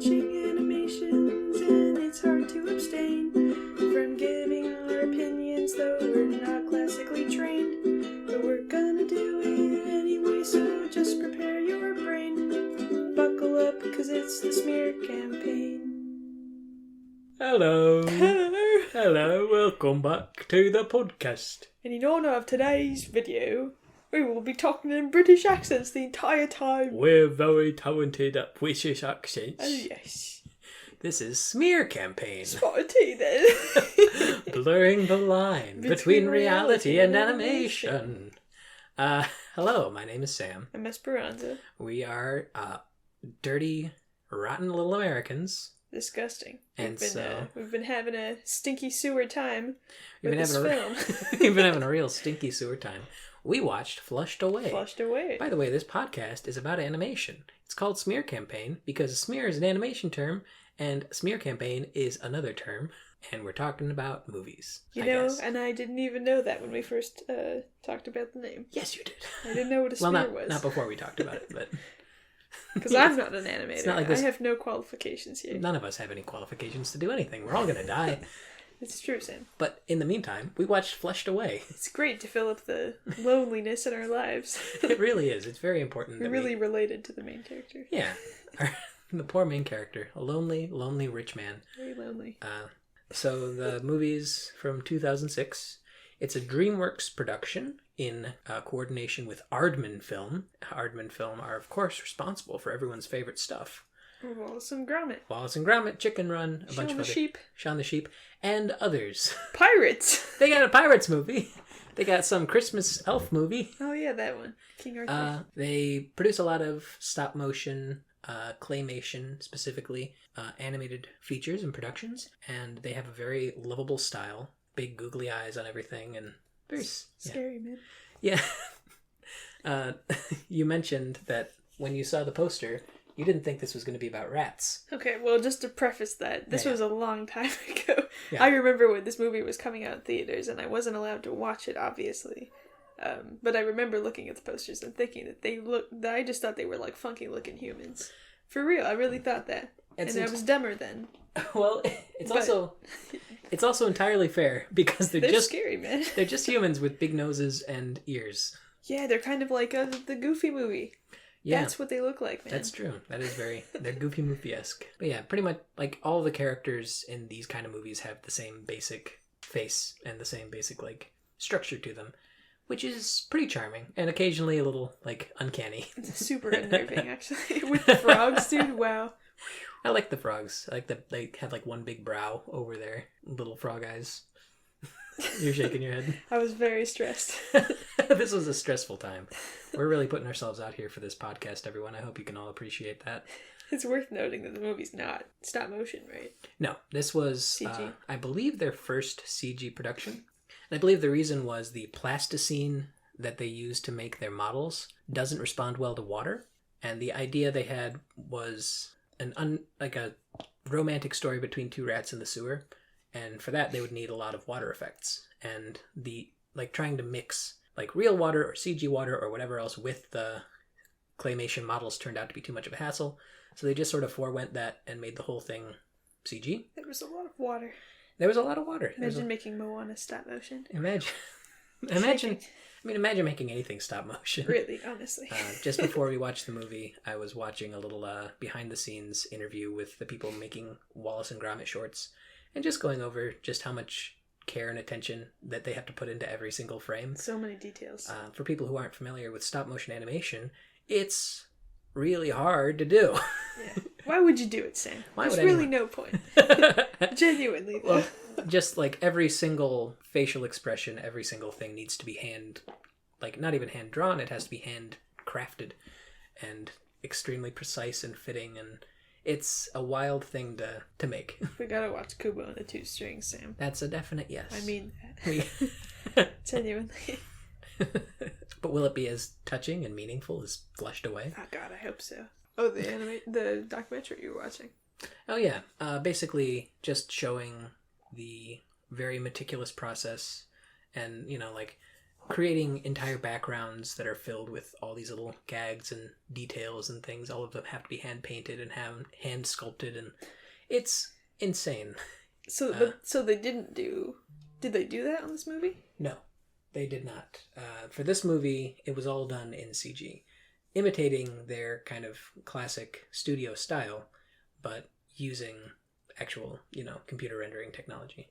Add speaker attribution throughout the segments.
Speaker 1: watching animations, and it's hard to abstain from giving our opinions, though we're not classically trained. But we're gonna do it anyway, so just prepare your brain. Buckle up, cause it's the smear campaign.
Speaker 2: Hello.
Speaker 1: Hello.
Speaker 2: Hello, welcome back to the podcast.
Speaker 1: And in honour of today's video, we will be talking in British accents the entire time.
Speaker 2: We're very talented at British accents.
Speaker 1: Oh yes.
Speaker 2: This is Smear Campaign.
Speaker 1: Spotted then.
Speaker 2: Blurring the line between reality and animation. Hello, my name is Sam.
Speaker 1: I'm Esperanza.
Speaker 2: We are dirty, rotten little Americans.
Speaker 1: Disgusting.
Speaker 2: And
Speaker 1: we've been having a stinky sewer time
Speaker 2: we've
Speaker 1: with this film.
Speaker 2: We've been having a real stinky sewer time. We watched Flushed Away.
Speaker 1: Flushed Away.
Speaker 2: By the way, this podcast is about animation. It's called Smear Campaign because smear is an animation term and smear campaign is another term, and we're talking about movies.
Speaker 1: You know, and I didn't even know that when we first talked about the name.
Speaker 2: Yes, you did.
Speaker 1: I didn't know what a smear was.
Speaker 2: Not before we talked about it, but...
Speaker 1: Because I'm not an animator.
Speaker 2: It's not like this...
Speaker 1: I have no qualifications here.
Speaker 2: None of us have any qualifications to do anything. We're all going to die.
Speaker 1: It's true, Sam.
Speaker 2: But in the meantime, we watched Flushed Away.
Speaker 1: It's great to fill up the loneliness in our lives.
Speaker 2: It really is. It's very important.
Speaker 1: We're really related to the main character.
Speaker 2: Yeah. The poor main character. A lonely, lonely rich man.
Speaker 1: Very lonely.
Speaker 2: So the movie's from 2006. It's a DreamWorks production in coordination with Aardman Film. Aardman Film are, of course, responsible for everyone's favorite stuff.
Speaker 1: Wallace and Gromit.
Speaker 2: Wallace and Gromit, Chicken Run, a bunch of other...
Speaker 1: Sheep.
Speaker 2: Shaun the Sheep, and others.
Speaker 1: Pirates!
Speaker 2: They got a Pirates movie. They got some Christmas elf movie.
Speaker 1: Oh yeah, that one. King Arthur.
Speaker 2: They produce a lot of stop motion, claymation specifically, animated features and productions, and they have a very lovable style. Big googly eyes on everything, and very...
Speaker 1: Scary, man.
Speaker 2: Yeah. You mentioned that when you saw the poster... You didn't think this was going to be about rats.
Speaker 1: Okay, well, just to preface that, this was a long time ago.
Speaker 2: Yeah.
Speaker 1: I remember when this movie was coming out in theaters, and I wasn't allowed to watch it, obviously. But I remember looking at the posters and thinking that I just thought they were like funky looking humans. For real, I really thought that. And I was dumber then.
Speaker 2: Well, it's also entirely fair because they're just
Speaker 1: scary, man.
Speaker 2: They're just humans with big noses and ears.
Speaker 1: Yeah, they're kind of like the Goofy movie. Yeah. That's what they look like, man.
Speaker 2: That's true. That is they're Goofy movie-esque. But yeah, pretty much like all the characters in these kind of movies have the same basic face and the same basic like structure to them, which is pretty charming and occasionally a little like uncanny.
Speaker 1: It's super unnerving, actually. With the frogs, dude, wow.
Speaker 2: I like the frogs. I like that they have like one big brow over their little frog eyes. You're shaking your head.
Speaker 1: I was very stressed.
Speaker 2: This was a stressful time. We're really putting ourselves out here for this podcast, everyone. I hope you can all appreciate that.
Speaker 1: It's worth noting that the movie's not stop motion, right?
Speaker 2: No, this was,
Speaker 1: CG.
Speaker 2: I believe, their first CG production. And I believe the reason was the plasticine that they used to make their models doesn't respond well to water. And the idea they had was like a romantic story between two rats in the sewer. And for that, they would need a lot of water effects. And trying to mix like real water or CG water or whatever else with the claymation models turned out to be too much of a hassle. So they just sort of forewent that and made the whole thing CG.
Speaker 1: There was a lot of water.
Speaker 2: There was a lot of water.
Speaker 1: Imagine making Moana stop motion.
Speaker 2: Imagine making anything stop motion.
Speaker 1: Really, honestly.
Speaker 2: Just before we watched the movie, I was watching a little behind-the-scenes interview with the people making Wallace and Gromit shorts. And just going over just how much care and attention that they have to put into every single frame.
Speaker 1: So many details.
Speaker 2: For people who aren't familiar with stop-motion animation, it's really hard to do.
Speaker 1: Yeah. Why would you do it, Sam? There's really no point. Genuinely, though.
Speaker 2: Well, just like every single facial expression, every single thing needs to be not even hand-drawn, it has to be hand-crafted and extremely precise and fitting, and it's a wild thing to make.
Speaker 1: We gotta watch Kubo and the Two Strings, Sam.
Speaker 2: That's a definite yes.
Speaker 1: I mean genuinely.
Speaker 2: But will it be as touching and meaningful as Flushed Away?
Speaker 1: Oh god, I hope so. Oh, the documentary you were watching.
Speaker 2: Oh yeah, basically just showing the very meticulous process and, creating entire backgrounds that are filled with all these little gags and details and things. All of them have to be hand painted and hand sculpted, and it's insane.
Speaker 1: So they didn't do. Did they do that on this movie?
Speaker 2: No, they did not. For this movie, it was all done in CG, imitating their kind of classic studio style, but using actual, computer rendering technology.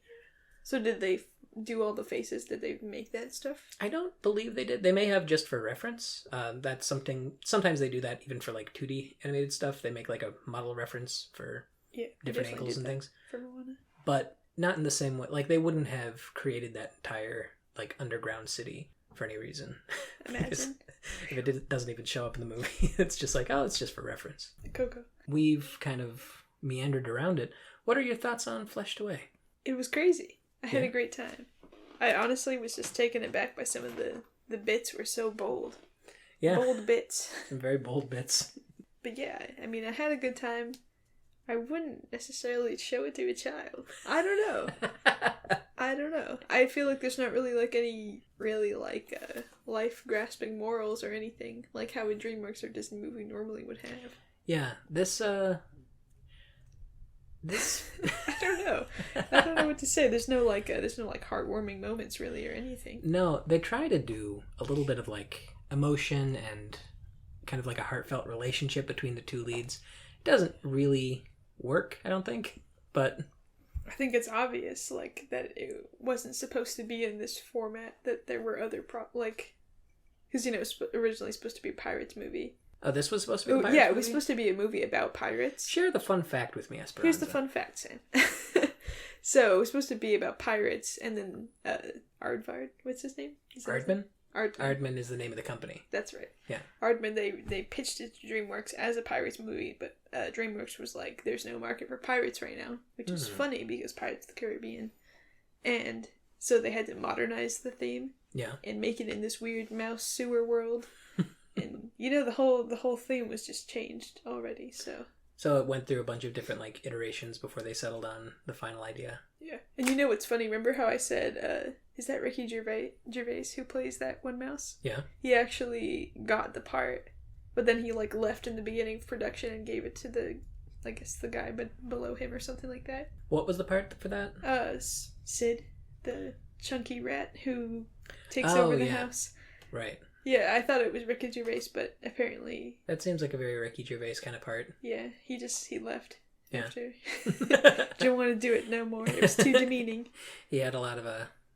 Speaker 1: So did they do all the faces? Did they make that stuff?
Speaker 2: I don't believe they did. They may have just for reference. That's something. Sometimes they do that even for like 2D animated stuff. They make like a model reference for different angles and things.
Speaker 1: For Moana.
Speaker 2: But not in the same way. Like they wouldn't have created that entire like underground city for any reason.
Speaker 1: Imagine.
Speaker 2: If it doesn't even show up in the movie, it's just like, oh, it's just for reference.
Speaker 1: Coco.
Speaker 2: We've kind of meandered around it. What are your thoughts on Fleshed Away?
Speaker 1: It was crazy. I had a great time. I honestly was just taken aback by some of the bits were so bold.
Speaker 2: Yeah.
Speaker 1: Bold bits.
Speaker 2: Some very bold bits.
Speaker 1: But yeah, I mean, I had a good time. I wouldn't necessarily show it to a child. I don't know. I feel like there's not really like any really like life grasping morals or anything like how a DreamWorks or Disney movie normally would have.
Speaker 2: Yeah, this
Speaker 1: I don't know. I don't know what to say. There's no heartwarming moments really or anything.
Speaker 2: No, they try to do a little bit of like emotion and kind of like a heartfelt relationship between the two leads. It doesn't really work, I don't think, but
Speaker 1: I think it's obvious like that it wasn't supposed to be in this format, that there were other because it was originally supposed to be a Pirates movie.
Speaker 2: Oh, this was supposed to be a Pirates
Speaker 1: movie?
Speaker 2: movie?
Speaker 1: It was supposed to be a movie about pirates.
Speaker 2: Share the fun fact with me, Esperanza.
Speaker 1: Here's the fun fact, Sam. So, it was supposed to be about pirates, and then Aardvark, what's his name?
Speaker 2: Aardman?
Speaker 1: Aardman.
Speaker 2: Aardman is the name of the company.
Speaker 1: That's right.
Speaker 2: Yeah.
Speaker 1: Aardman, they pitched it to DreamWorks as a Pirates movie, but DreamWorks was like, there's no market for pirates right now, which is funny because Pirates of the Caribbean. And so they had to modernize the theme.
Speaker 2: Yeah.
Speaker 1: And make it in this weird mouse sewer world. And the whole theme was just changed already, so
Speaker 2: it went through a bunch of different like iterations before they settled on the final idea.
Speaker 1: Yeah. And you know what's funny? Remember how I said is that Ricky Gervais who plays that one mouse?
Speaker 2: Yeah.
Speaker 1: He actually got the part, but then he like left in the beginning of production and gave it to the guy below him or something like that.
Speaker 2: What was the part for that?
Speaker 1: Sid, the chunky rat who takes over the house.
Speaker 2: Right.
Speaker 1: Yeah, I thought it was Ricky Gervais, but apparently...
Speaker 2: That seems like a very Ricky Gervais kind of part.
Speaker 1: Yeah, he left.
Speaker 2: Yeah.
Speaker 1: After. Didn't want to do it no more. It was too demeaning.
Speaker 2: He had a lot of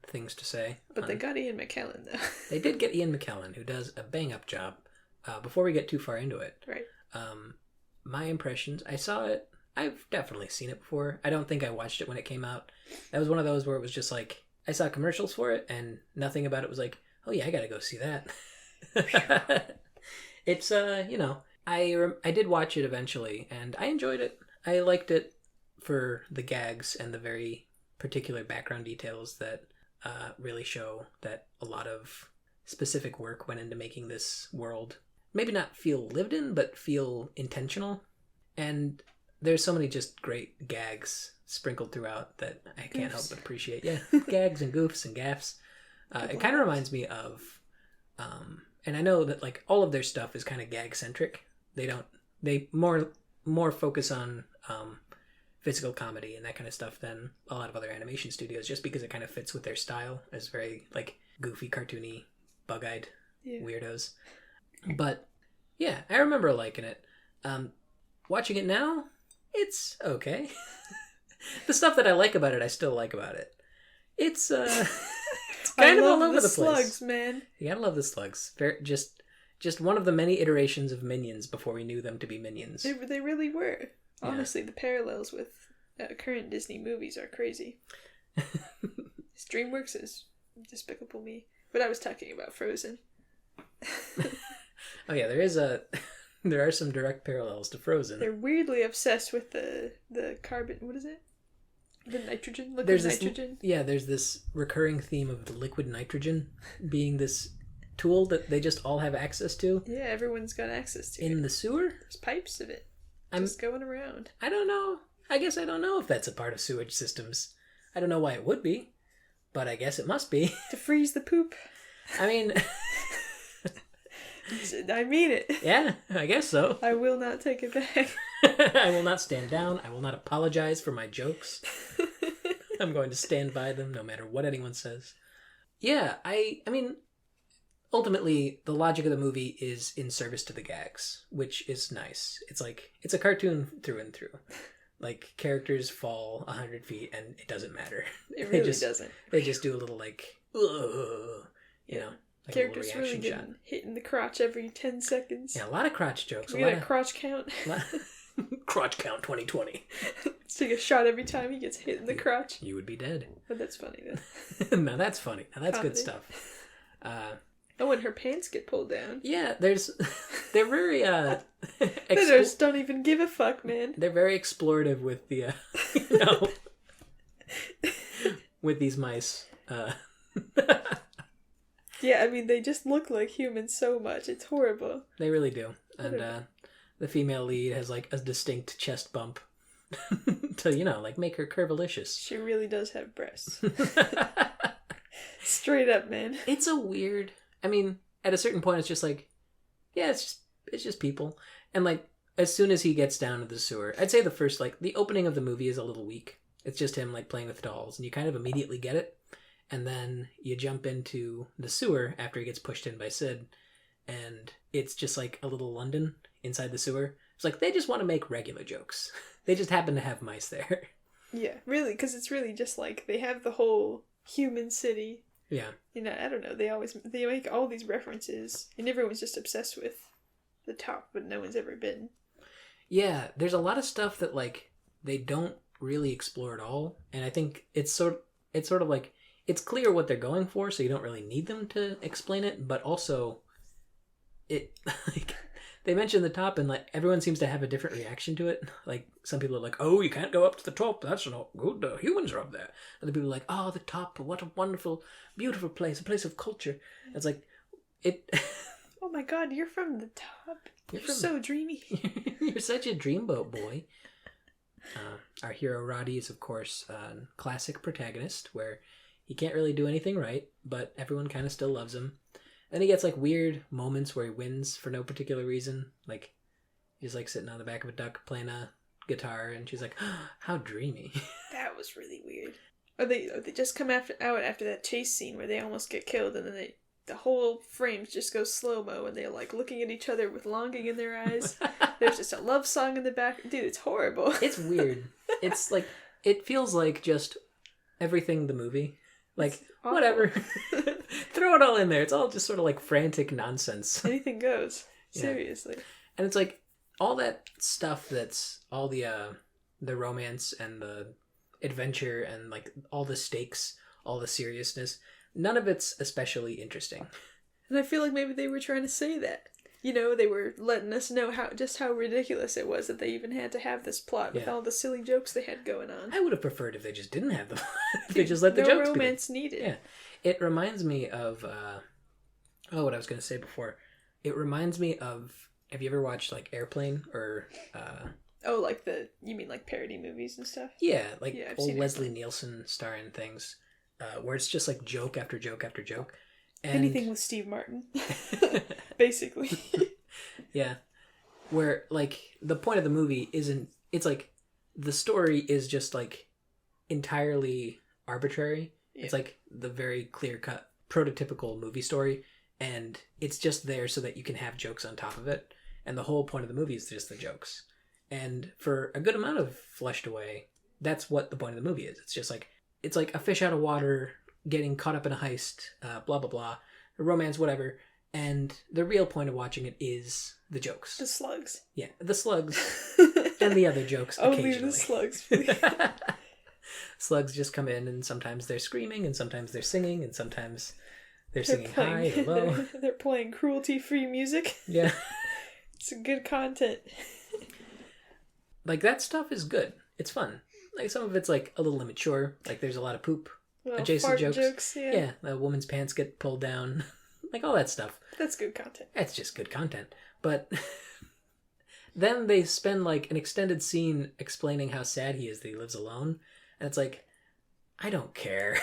Speaker 2: things to say.
Speaker 1: But they got Ian McKellen, though.
Speaker 2: They did get Ian McKellen, who does a bang-up job. Before we get too far into it.
Speaker 1: Right.
Speaker 2: My impressions, I saw it. I've definitely seen it before. I don't think I watched it when it came out. That was one of those where it was just like, I saw commercials for it, and nothing about it was like, oh yeah, I gotta go see that. It's I did watch it eventually and I enjoyed it. I liked it for the gags and the very particular background details that really show that a lot of specific work went into making this world maybe not feel lived in, but feel intentional. And there's so many just great gags sprinkled throughout that I can't help but appreciate. Yeah, gags and goofs and gaffs. It kind of reminds me of and I know that like all of their stuff is kind of gag centric. They more focus on physical comedy and that kind of stuff than a lot of other animation studios, just because it kind of fits with their style as very like goofy, cartoony, bug-eyed weirdos. But yeah, I remember liking it. Watching it now, it's okay. The stuff that I like about it, I still like about it. It's kind of all over the place.
Speaker 1: Slugs, man.
Speaker 2: You gotta love the slugs. Just one of the many iterations of Minions before we knew them to be Minions.
Speaker 1: They really were. Honestly, the parallels with current Disney movies are crazy. DreamWorks is Despicable Me. But I was talking about Frozen.
Speaker 2: Oh yeah, there are some direct parallels to Frozen.
Speaker 1: They're weirdly obsessed with the carbon. What is it? The nitrogen? Nitrogen?
Speaker 2: There's this recurring theme of the liquid nitrogen being this tool that they just all have access to.
Speaker 1: Yeah, everyone's got access to
Speaker 2: in the sewer?
Speaker 1: There's pipes of it. Just going around.
Speaker 2: I don't know. I guess I don't know if that's a part of sewage systems. I don't know why it would be, but I guess it must be.
Speaker 1: To freeze the poop.
Speaker 2: I mean,
Speaker 1: I mean it.
Speaker 2: yeah, I guess so.
Speaker 1: I will not take it back.
Speaker 2: I will not stand down. I will not apologize for my jokes. I'm going to stand by them no matter what anyone says. Yeah, I mean, ultimately, the logic of the movie is in service to the gags, which is nice. It's like, it's a cartoon through and through. Like, characters fall 100 feet and it doesn't matter.
Speaker 1: It really doesn't.
Speaker 2: They just do a little, like, ugh, you know, like
Speaker 1: characters
Speaker 2: a little
Speaker 1: really
Speaker 2: reaction
Speaker 1: getting
Speaker 2: shot.
Speaker 1: hit in the crotch every 10 seconds.
Speaker 2: Yeah, a lot of crotch jokes.
Speaker 1: We get a crotch count.
Speaker 2: Crotch count 2020.
Speaker 1: Let's take a shot every time he gets hit in the crotch.
Speaker 2: You would be dead.
Speaker 1: But that's funny, though.
Speaker 2: Now that's funny. Now that's good
Speaker 1: Comedy.
Speaker 2: stuff.
Speaker 1: Oh, when her pants get pulled down.
Speaker 2: Yeah, they're very
Speaker 1: They just don't even give a fuck, man.
Speaker 2: they're very explorative with the you know, with these mice.
Speaker 1: Yeah, I mean, they just look like humans so much. It's horrible.
Speaker 2: They really do. And the female lead has like a distinct chest bump to, you know, like make her curvilicious.
Speaker 1: She really does have breasts. Straight up, man.
Speaker 2: It's a weird, I mean, at a certain point it's just like, yeah, it's just people. And like as soon as he gets down to the sewer, I'd say the first, like, the opening of the movie is a little weak. It's just him like playing with dolls and you kind of immediately get it. And then you jump into the sewer after he gets pushed in by Sid, and it's just like a little London inside the sewer. It's like they just want to make regular jokes. They just happen to have mice there.
Speaker 1: Yeah, really, because it's really just like they have the whole human city.
Speaker 2: Yeah.
Speaker 1: You know, I don't know. They make all these references, and everyone's just obsessed with the top, but no one's ever been.
Speaker 2: Yeah, there's a lot of stuff that like they don't really explore at all, and I think it's sort of like it's clear what they're going for, so you don't really need them to explain it, but also it like they mention the top and like everyone seems to have a different reaction to it. Like some people are like, "Oh, you can't go up to the top. That's not good. The humans are up there." Other people are like, "Oh, the top. What a wonderful, beautiful place. A place of culture." It's like it.
Speaker 1: Oh my god, you're from the top. You're so dreamy.
Speaker 2: You're such a dreamboat boy. Our hero Roddy is, of course, a classic protagonist where he can't really do anything right, but everyone kind of still loves him. Then he gets like weird moments where he wins for no particular reason. Like he's like sitting on the back of a duck playing a guitar, and she's like, oh, "How dreamy."
Speaker 1: That was really weird. Or they just come out after that chase scene where they almost get killed, and then the whole frames just go slow-mo, and they're like looking at each other with longing in their eyes. There's just a love song in the back. Dude, it's horrible.
Speaker 2: It's weird. It's like, it feels like just everything the movie. Like, whatever. Throw it all in there. It's all just sort of like frantic nonsense.
Speaker 1: Anything goes. Seriously.
Speaker 2: Yeah. And it's like all that stuff that's all the romance and the adventure and like all the stakes, all the seriousness. None of it's especially interesting.
Speaker 1: And I feel like maybe they were trying to say that. You know, they were letting us know how ridiculous it was that they even had to have this plot with all the silly jokes they had going on.
Speaker 2: I would have preferred if they just didn't have the plot. If they just let the jokes be.
Speaker 1: No romance needed.
Speaker 2: Yeah. It reminds me of what I was going to say before. It reminds me of, have you ever watched like Airplane or
Speaker 1: Oh, like you mean like parody movies and stuff?
Speaker 2: Yeah, like old Leslie
Speaker 1: Airplane.
Speaker 2: Nielsen starring things. Where it's just like joke after joke after joke. And
Speaker 1: anything with Steve Martin. Basically.
Speaker 2: Yeah. Where like the point of the movie isn't, it's like the story is just like entirely arbitrary. Yeah. It's like the very clear-cut prototypical movie story, and it's just there so that you can have jokes on top of it. And the whole point of the movie is just the jokes. And for a good amount of Fleshed Away, that's what the point of the movie is. It's like a fish out of water, getting caught up in a heist, blah, blah, blah, a romance, whatever. And the real point of watching it is the jokes.
Speaker 1: The slugs.
Speaker 2: Yeah, the slugs. And the other jokes occasionally.
Speaker 1: Only the slugs.
Speaker 2: Slugs just come in, and sometimes they're screaming, and sometimes they're singing, and sometimes they're singing high or low.
Speaker 1: They're playing cruelty-free music.
Speaker 2: Yeah.
Speaker 1: It's good content.
Speaker 2: Like, that stuff is good. It's fun. Like, some of it's, like, a little immature. Like, there's a lot of poop. Adjacent jokes.
Speaker 1: Yeah,
Speaker 2: the woman's pants get pulled down. Like, all that stuff.
Speaker 1: That's good content.
Speaker 2: That's just good content. But then they spend, like, an extended scene explaining how sad he is that he lives alone. And it's like, I don't care.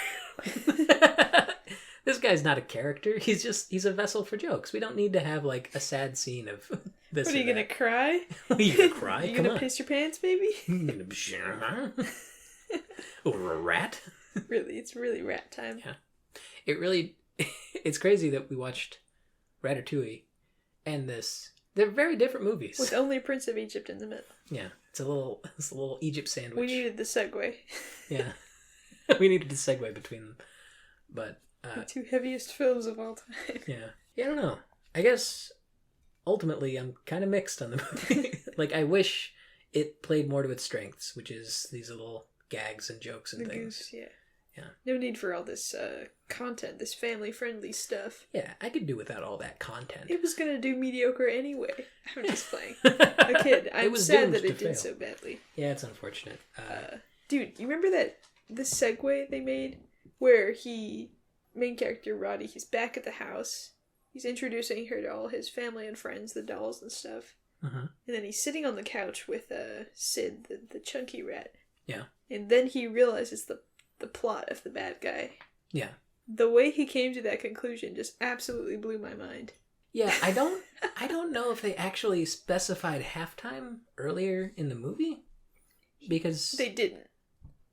Speaker 2: This guy's not a character. He's a vessel for jokes. We don't need to have like a sad scene of this.
Speaker 1: What, are you gonna cry?
Speaker 2: You gonna cry?
Speaker 1: You
Speaker 2: Come
Speaker 1: gonna
Speaker 2: on.
Speaker 1: piss your pants, baby?
Speaker 2: Over a rat?
Speaker 1: Really, it's really rat time.
Speaker 2: Yeah. It's crazy that we watched Ratatouille and this. They're very different movies.
Speaker 1: With only Prince of Egypt in the middle.
Speaker 2: Yeah. It's a little Egypt sandwich.
Speaker 1: We needed the segue.
Speaker 2: Yeah. We needed to segue between them. But
Speaker 1: the two heaviest films of all time.
Speaker 2: Yeah. I don't know. I guess ultimately I'm kind of mixed on the movie. Like, I wish it played more to its strengths, which is these little gags and jokes and things.
Speaker 1: Goose, yeah.
Speaker 2: Yeah.
Speaker 1: No need for all this content, this family-friendly stuff.
Speaker 2: Yeah, I could do without all that content.
Speaker 1: It was gonna do mediocre anyway. I'm just playing. A kid. I'm sad that it did so badly.
Speaker 2: Yeah, it's unfortunate.
Speaker 1: Dude, you remember the segue they made where main character Roddy, he's back at the house. He's introducing her to all his family and friends, the dolls and stuff.
Speaker 2: Uh-huh.
Speaker 1: And then he's sitting on the couch with Sid, the chunky rat.
Speaker 2: Yeah.
Speaker 1: And then he realizes the plot of the bad guy.
Speaker 2: Yeah.
Speaker 1: The way he came to that conclusion just absolutely blew my mind.
Speaker 2: Yeah, I don't know if they actually specified halftime earlier in the movie. Because
Speaker 1: they didn't.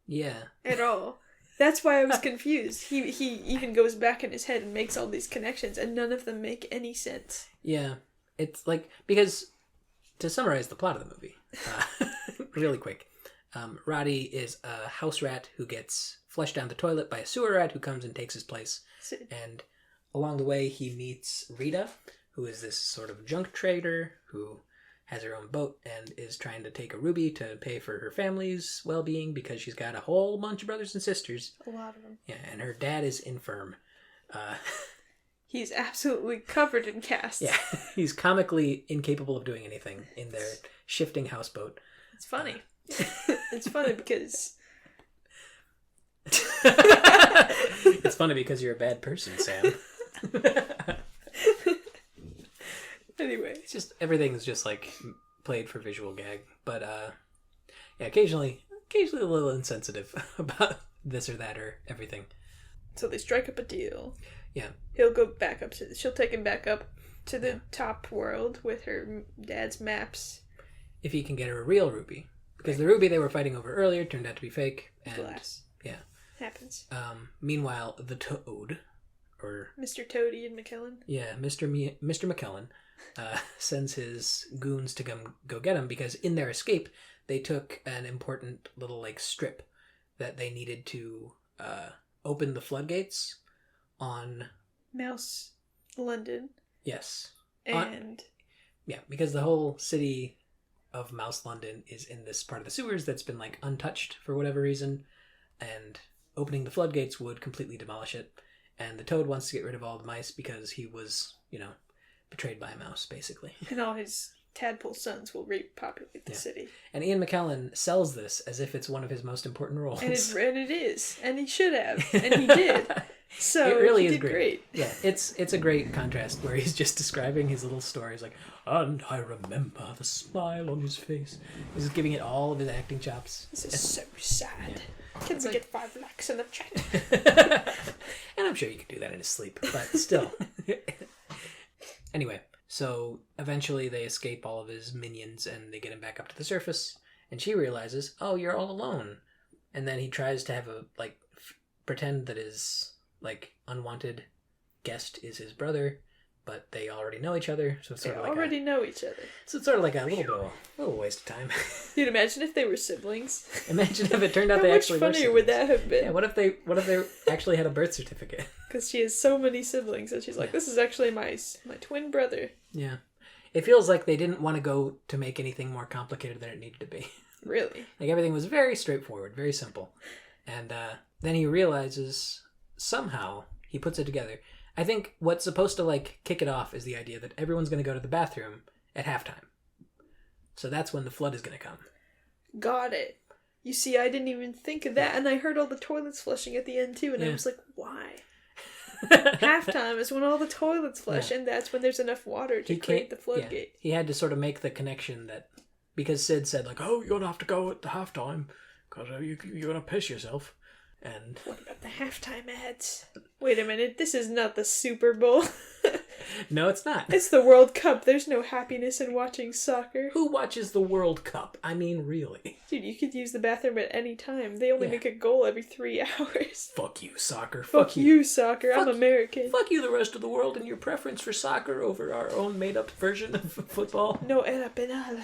Speaker 2: Yeah.
Speaker 1: At all. That's why I was confused. He even goes back in his head and makes all these connections, and none of them make any sense.
Speaker 2: Yeah. It's like, because to summarize the plot of the movie, really quick, Roddy is a house rat who gets flushed down the toilet by a sewer rat who comes and takes his place. And along the way, he meets Rita, who is this sort of junk trader who has her own boat and is trying to take a ruby to pay for her family's well-being because she's got a whole bunch of brothers and sisters.
Speaker 1: A lot of them.
Speaker 2: Yeah, and her dad is infirm.
Speaker 1: He's absolutely covered in casts.
Speaker 2: Yeah, he's comically incapable of doing anything in their shifting houseboat.
Speaker 1: It's funny. It's funny because...
Speaker 2: It's funny because you're a bad person, Sam.
Speaker 1: Anyway.
Speaker 2: It's just, everything's just like played for visual gag. But yeah, occasionally a little insensitive about this or that or everything.
Speaker 1: So they strike up a deal.
Speaker 2: Yeah.
Speaker 1: She'll take him back up to the top world with her dad's maps.
Speaker 2: If he can get her a real ruby. Because the ruby they were fighting over earlier turned out to be fake. And,
Speaker 1: glass.
Speaker 2: Yeah.
Speaker 1: Happens.
Speaker 2: Meanwhile, the Toad, or...
Speaker 1: Mr. Toady and McKellen?
Speaker 2: Yeah, Mr. McKellen sends his goons to go get him because in their escape, they took an important little, like, strip that they needed to open the floodgates on...
Speaker 1: Mouse London.
Speaker 2: Yes.
Speaker 1: And...
Speaker 2: Yeah, because the whole city of Mouse London is in this part of the sewers that's been, like, untouched for whatever reason, and opening the floodgates would completely demolish it. And the Toad wants to get rid of all the mice because he was, betrayed by a mouse, basically.
Speaker 1: And all his tadpole sons will repopulate the city.
Speaker 2: And Ian McKellen sells this as if it's one of his most important roles.
Speaker 1: And it is. And he should have. And he did. So
Speaker 2: it really
Speaker 1: he
Speaker 2: is
Speaker 1: did great.
Speaker 2: Yeah, it's a great contrast where he's just describing his little stories like, and I remember the smile on his face. He's just giving it all of his acting chops.
Speaker 1: This is so sad.
Speaker 2: Yeah.
Speaker 1: Can we get 5 lakhs in the chat?
Speaker 2: And I'm sure you could do that in his sleep, but still. Anyway, so eventually they escape all of his minions and they get him back up to the surface. And she realizes, oh, you're all alone. And then he tries to have pretend that his, unwanted guest is his brother, but they already know each other. So it's sort of like
Speaker 1: know each other.
Speaker 2: So it's sort of like a little waste of time.
Speaker 1: Dude, imagine if they were siblings.
Speaker 2: Imagine if it turned out they actually were
Speaker 1: siblings. How much funnier would that have been?
Speaker 2: Yeah, what if they actually had a birth certificate?
Speaker 1: Because she has so many siblings, and she's like, this is actually my twin brother.
Speaker 2: Yeah. It feels like they didn't want to go to make anything more complicated than it needed to be.
Speaker 1: Really?
Speaker 2: Like, everything was very straightforward, very simple. And then he realizes, somehow, he puts it together. I think what's supposed to, kick it off is the idea that everyone's going to go to the bathroom at halftime. So that's when the flood is going to come.
Speaker 1: Got it. You see, I didn't even think of that, and I heard all the toilets flushing at the end, too, and I was like, why? Halftime is when all the toilets flush, and that's when there's enough water to create the floodgate.
Speaker 2: Yeah. He had to sort of make the connection that, because Sid said, oh, you're going to have to go at the halftime, because you're going to piss yourself. And
Speaker 1: what about the halftime ads? Wait a minute, this is not the Super Bowl.
Speaker 2: no, it's not.
Speaker 1: It's the World Cup. There's no happiness in watching soccer.
Speaker 2: Who watches the World Cup? I mean, really.
Speaker 1: Dude, you could use the bathroom at any time. They only
Speaker 2: Yeah.
Speaker 1: make a goal every 3 hours.
Speaker 2: Fuck you, soccer.
Speaker 1: Fuck you, soccer. I'm American.
Speaker 2: Fuck you, the rest of the world, and your preference for soccer over our own made-up version of football.
Speaker 1: No era penal.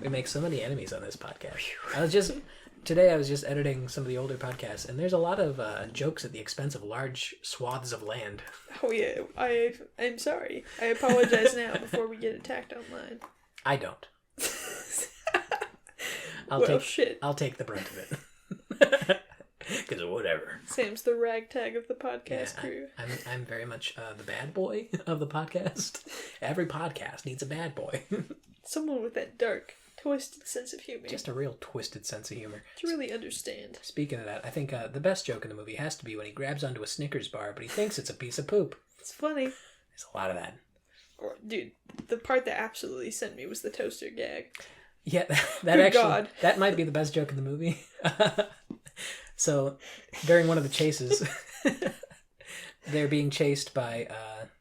Speaker 2: We make so many enemies on this podcast. Today I was just editing some of the older podcasts, and there's a lot of jokes at the expense of large swaths of land.
Speaker 1: Oh yeah, I'm sorry. I apologize now before we get attacked online.
Speaker 2: I don't.
Speaker 1: Shit.
Speaker 2: I'll take the brunt of it. Because whatever.
Speaker 1: Sam's the ragtag of the podcast crew.
Speaker 2: I'm very much the bad boy of the podcast. Every podcast needs a bad boy.
Speaker 1: Someone with that dark, twisted sense of humor.
Speaker 2: Just a real twisted sense of humor.
Speaker 1: To really understand.
Speaker 2: Speaking of that, I think the best joke in the movie has to be when he grabs onto a Snickers bar, but he thinks it's a piece of poop.
Speaker 1: It's funny.
Speaker 2: There's a lot of that.
Speaker 1: Dude, the part that absolutely sent me was the toaster gag.
Speaker 2: Yeah,
Speaker 1: God.
Speaker 2: That might be the best joke in the movie. So, during one of the chases, they're being chased by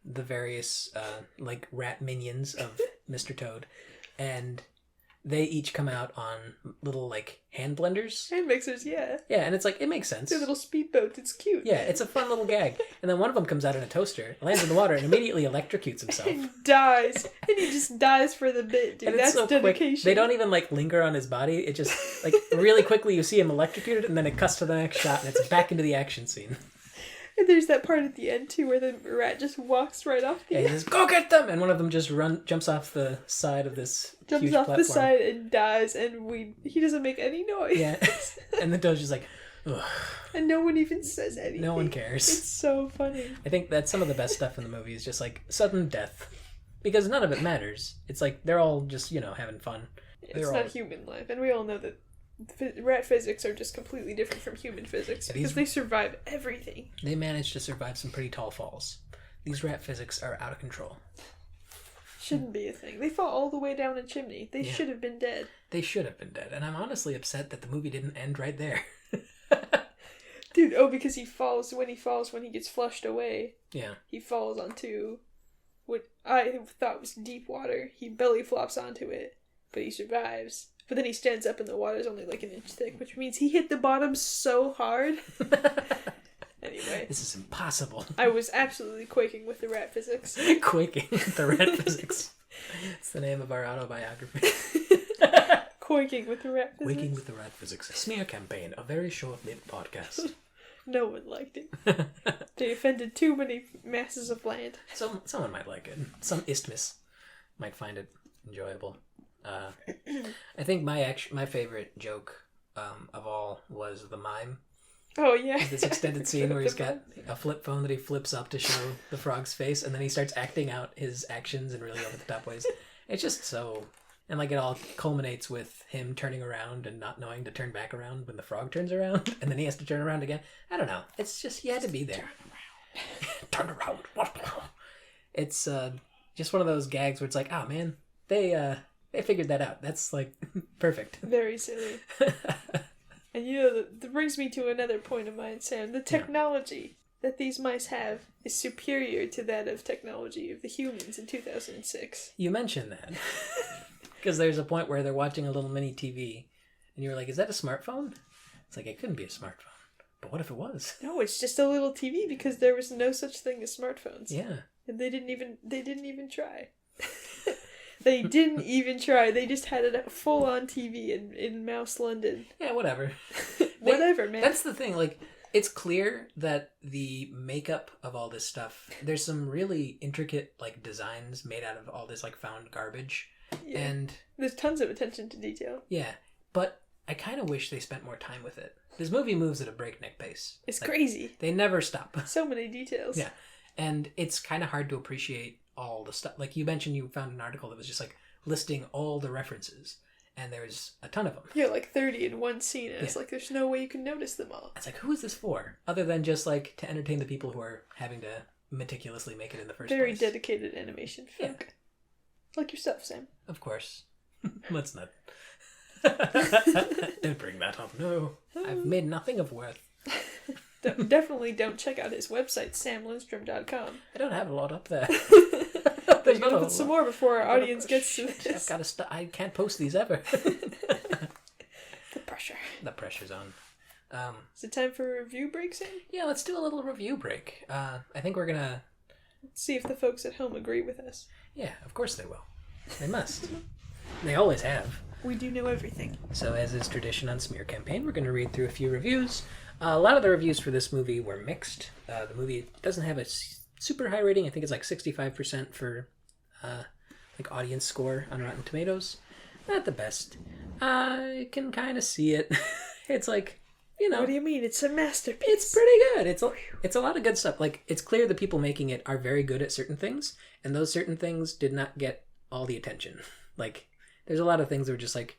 Speaker 2: the various rat minions of Mr. Toad, and they each come out on little hand blenders.
Speaker 1: Hand mixers, yeah.
Speaker 2: Yeah, and it's it makes sense.
Speaker 1: They're little speedboats. It's cute.
Speaker 2: Yeah, it's a fun little gag. And then one of them comes out in a toaster, lands in the water, and immediately electrocutes himself.
Speaker 1: And dies. And he just dies for the bit, dude.
Speaker 2: And
Speaker 1: That's
Speaker 2: so
Speaker 1: dedication.
Speaker 2: Quick. They don't even linger on his body. It just really quickly you see him electrocuted, and then it cuts to the next shot, and it's back into the action scene.
Speaker 1: And there's that part at the end too where the rat just walks right off the
Speaker 2: he says, "Go get them!" And one of them just jumps off the side of this huge platform.
Speaker 1: the side and dies, and he doesn't make any noise.
Speaker 2: Yeah, and the Toad's just ugh.
Speaker 1: And no one even says anything.
Speaker 2: No one cares.
Speaker 1: It's so funny.
Speaker 2: I think that's some of the best stuff in the movie is just sudden death, because none of it matters. It's they're all just having fun.
Speaker 1: It's not human life, and we all know that rat physics are just completely different from human physics because they survive everything.
Speaker 2: They managed to survive some pretty tall falls. These rat physics are out of control.
Speaker 1: Shouldn't be a thing. They fall all the way down a chimney. They should have been dead.
Speaker 2: They should have been dead, and I'm honestly upset that the movie didn't end right there.
Speaker 1: Dude, because he falls when he gets flushed away.
Speaker 2: Yeah.
Speaker 1: He falls onto what I thought was deep water. He belly flops onto it, but he survives. But then he stands up and the water's only an inch thick, which means he hit the bottom so hard. Anyway.
Speaker 2: This is impossible.
Speaker 1: I was absolutely quaking with the rat physics.
Speaker 2: Quaking with the rat physics. It's the name of our autobiography.
Speaker 1: Quaking with the rat physics.
Speaker 2: Quaking with the rat physics. Smear campaign. A very short-lived podcast.
Speaker 1: No one liked it. They offended too many masses of land.
Speaker 2: Someone might like it. Some isthmus might find it enjoyable. I think my favorite joke of all was the mime.
Speaker 1: Oh yeah,
Speaker 2: this extended scene where he's got a flip phone that he flips up to show the frog's face, and then he starts acting out his actions in really over the top ways. It's just so, and it all culminates with him turning around and not knowing to turn back around when the frog turns around, and then he has to turn around again. I don't know. It's just he had to be there. Turn around. It's just one of those gags where it's oh man, they figured that out. That's perfect.
Speaker 1: Very silly. And that brings me to another point of mine, Sam. The technology that these mice have is superior to that of technology of the humans in 2006.
Speaker 2: You mentioned that. Because there's a point where they're watching a little mini TV, and you're like, is that a smartphone? It's it couldn't be a smartphone. But what if it was?
Speaker 1: No, it's just a little TV because there was no such thing as smartphones.
Speaker 2: Yeah.
Speaker 1: And they didn't even try. They didn't even try. They just had a full-on TV in Mouse London.
Speaker 2: Yeah, whatever.
Speaker 1: Whatever, man.
Speaker 2: That's the thing. It's clear that the makeup of all this stuff, there's some really intricate designs made out of all this found garbage.
Speaker 1: Yeah.
Speaker 2: And
Speaker 1: there's tons of attention to detail.
Speaker 2: Yeah, but I kind of wish they spent more time with it. This movie moves at a breakneck pace.
Speaker 1: It's crazy.
Speaker 2: They never stop.
Speaker 1: So many details.
Speaker 2: Yeah, and it's kind of hard to appreciate all the stuff. You mentioned you found an article that was just listing all the references, and there's a ton of them.
Speaker 1: Yeah, 30 in one scene, and it's there's no way you can notice them all.
Speaker 2: It's who is this for? Other than just to entertain the people who are having to meticulously make it in the first place.
Speaker 1: Very dedicated animation folk. Yeah. Like yourself, Sam.
Speaker 2: Of course. Let's not. Don't bring that up, no. I've made nothing of worth.
Speaker 1: Definitely don't check out his website, samlindstrom.com.
Speaker 2: I don't have a lot up there.
Speaker 1: There's gotta put some more before our audience gets to this.
Speaker 2: I've got to I can't post these ever.
Speaker 1: The pressure.
Speaker 2: The pressure's on.
Speaker 1: Is it time for a review break, Sam?
Speaker 2: Yeah, let's do a little review break. I think we're gonna...
Speaker 1: see if the folks at home agree with us.
Speaker 2: Yeah, of course they will. They must. They always have.
Speaker 1: We do know everything.
Speaker 2: So, as is tradition on Smear Campaign, we're going to read through a few reviews. A lot of the reviews for this movie were mixed. The movie doesn't have a super high rating. I think it's like 65% for like audience score on Rotten Tomatoes. Not the best. I can kind of see it. It's like, you know.
Speaker 1: What do you mean? It's a masterpiece.
Speaker 2: It's pretty good. It's a lot of good stuff. Like, it's clear the people making it are very good at certain things, and those certain things did not get all the attention. Like, there's a lot of things that were just like,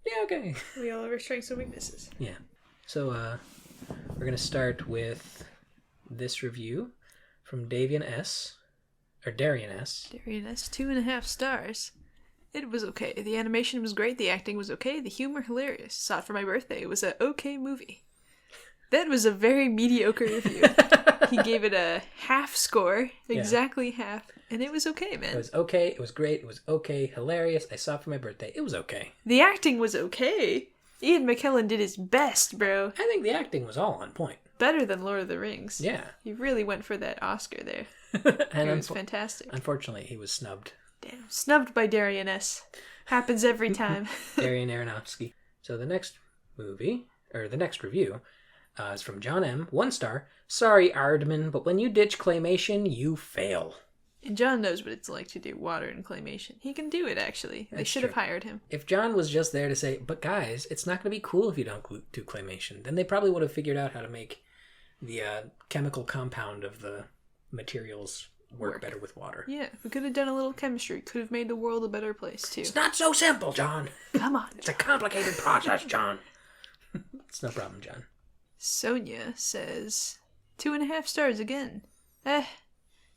Speaker 2: yeah, okay.
Speaker 1: We all have our strengths and weaknesses.
Speaker 2: Yeah. So, we're going to start with this review from Darian S.
Speaker 1: Darian S, 2.5 stars. It was okay. The animation was great. The acting was okay. The humor hilarious. Saw it for my birthday. It was a okay movie. That was a very mediocre review. He gave it a half score, exactly half, and it was okay, man.
Speaker 2: It was okay. It was great. It was okay. Hilarious. I saw it for my birthday. It was okay.
Speaker 1: The acting was okay. Ian McKellen did his best, bro.
Speaker 2: I think the acting was all on point.
Speaker 1: Better than Lord of the Rings.
Speaker 2: Yeah.
Speaker 1: He really went for that Oscar there.
Speaker 2: And
Speaker 1: it was fantastic.
Speaker 2: Unfortunately, he was snubbed.
Speaker 1: Damn. Snubbed by Darian S. Happens every time.
Speaker 2: Darren Aronofsky. So the next review is from John M. 1 star. Sorry, Aardman, but when you ditch claymation, you fail.
Speaker 1: And John knows what it's like to do water and claymation. He can do it, actually. They should have hired him.
Speaker 2: If John was just there to say, but guys, it's not going to be cool if you don't do claymation, then they probably would have figured out how to make the chemical compound of the materials work better with water.
Speaker 1: Yeah, we could have done a little chemistry. Could have made the world a better place, too.
Speaker 2: It's not so simple, John.
Speaker 1: Come on.
Speaker 2: It's a complicated process, John. It's no problem, John.
Speaker 1: Sonia says, 2.5 stars again.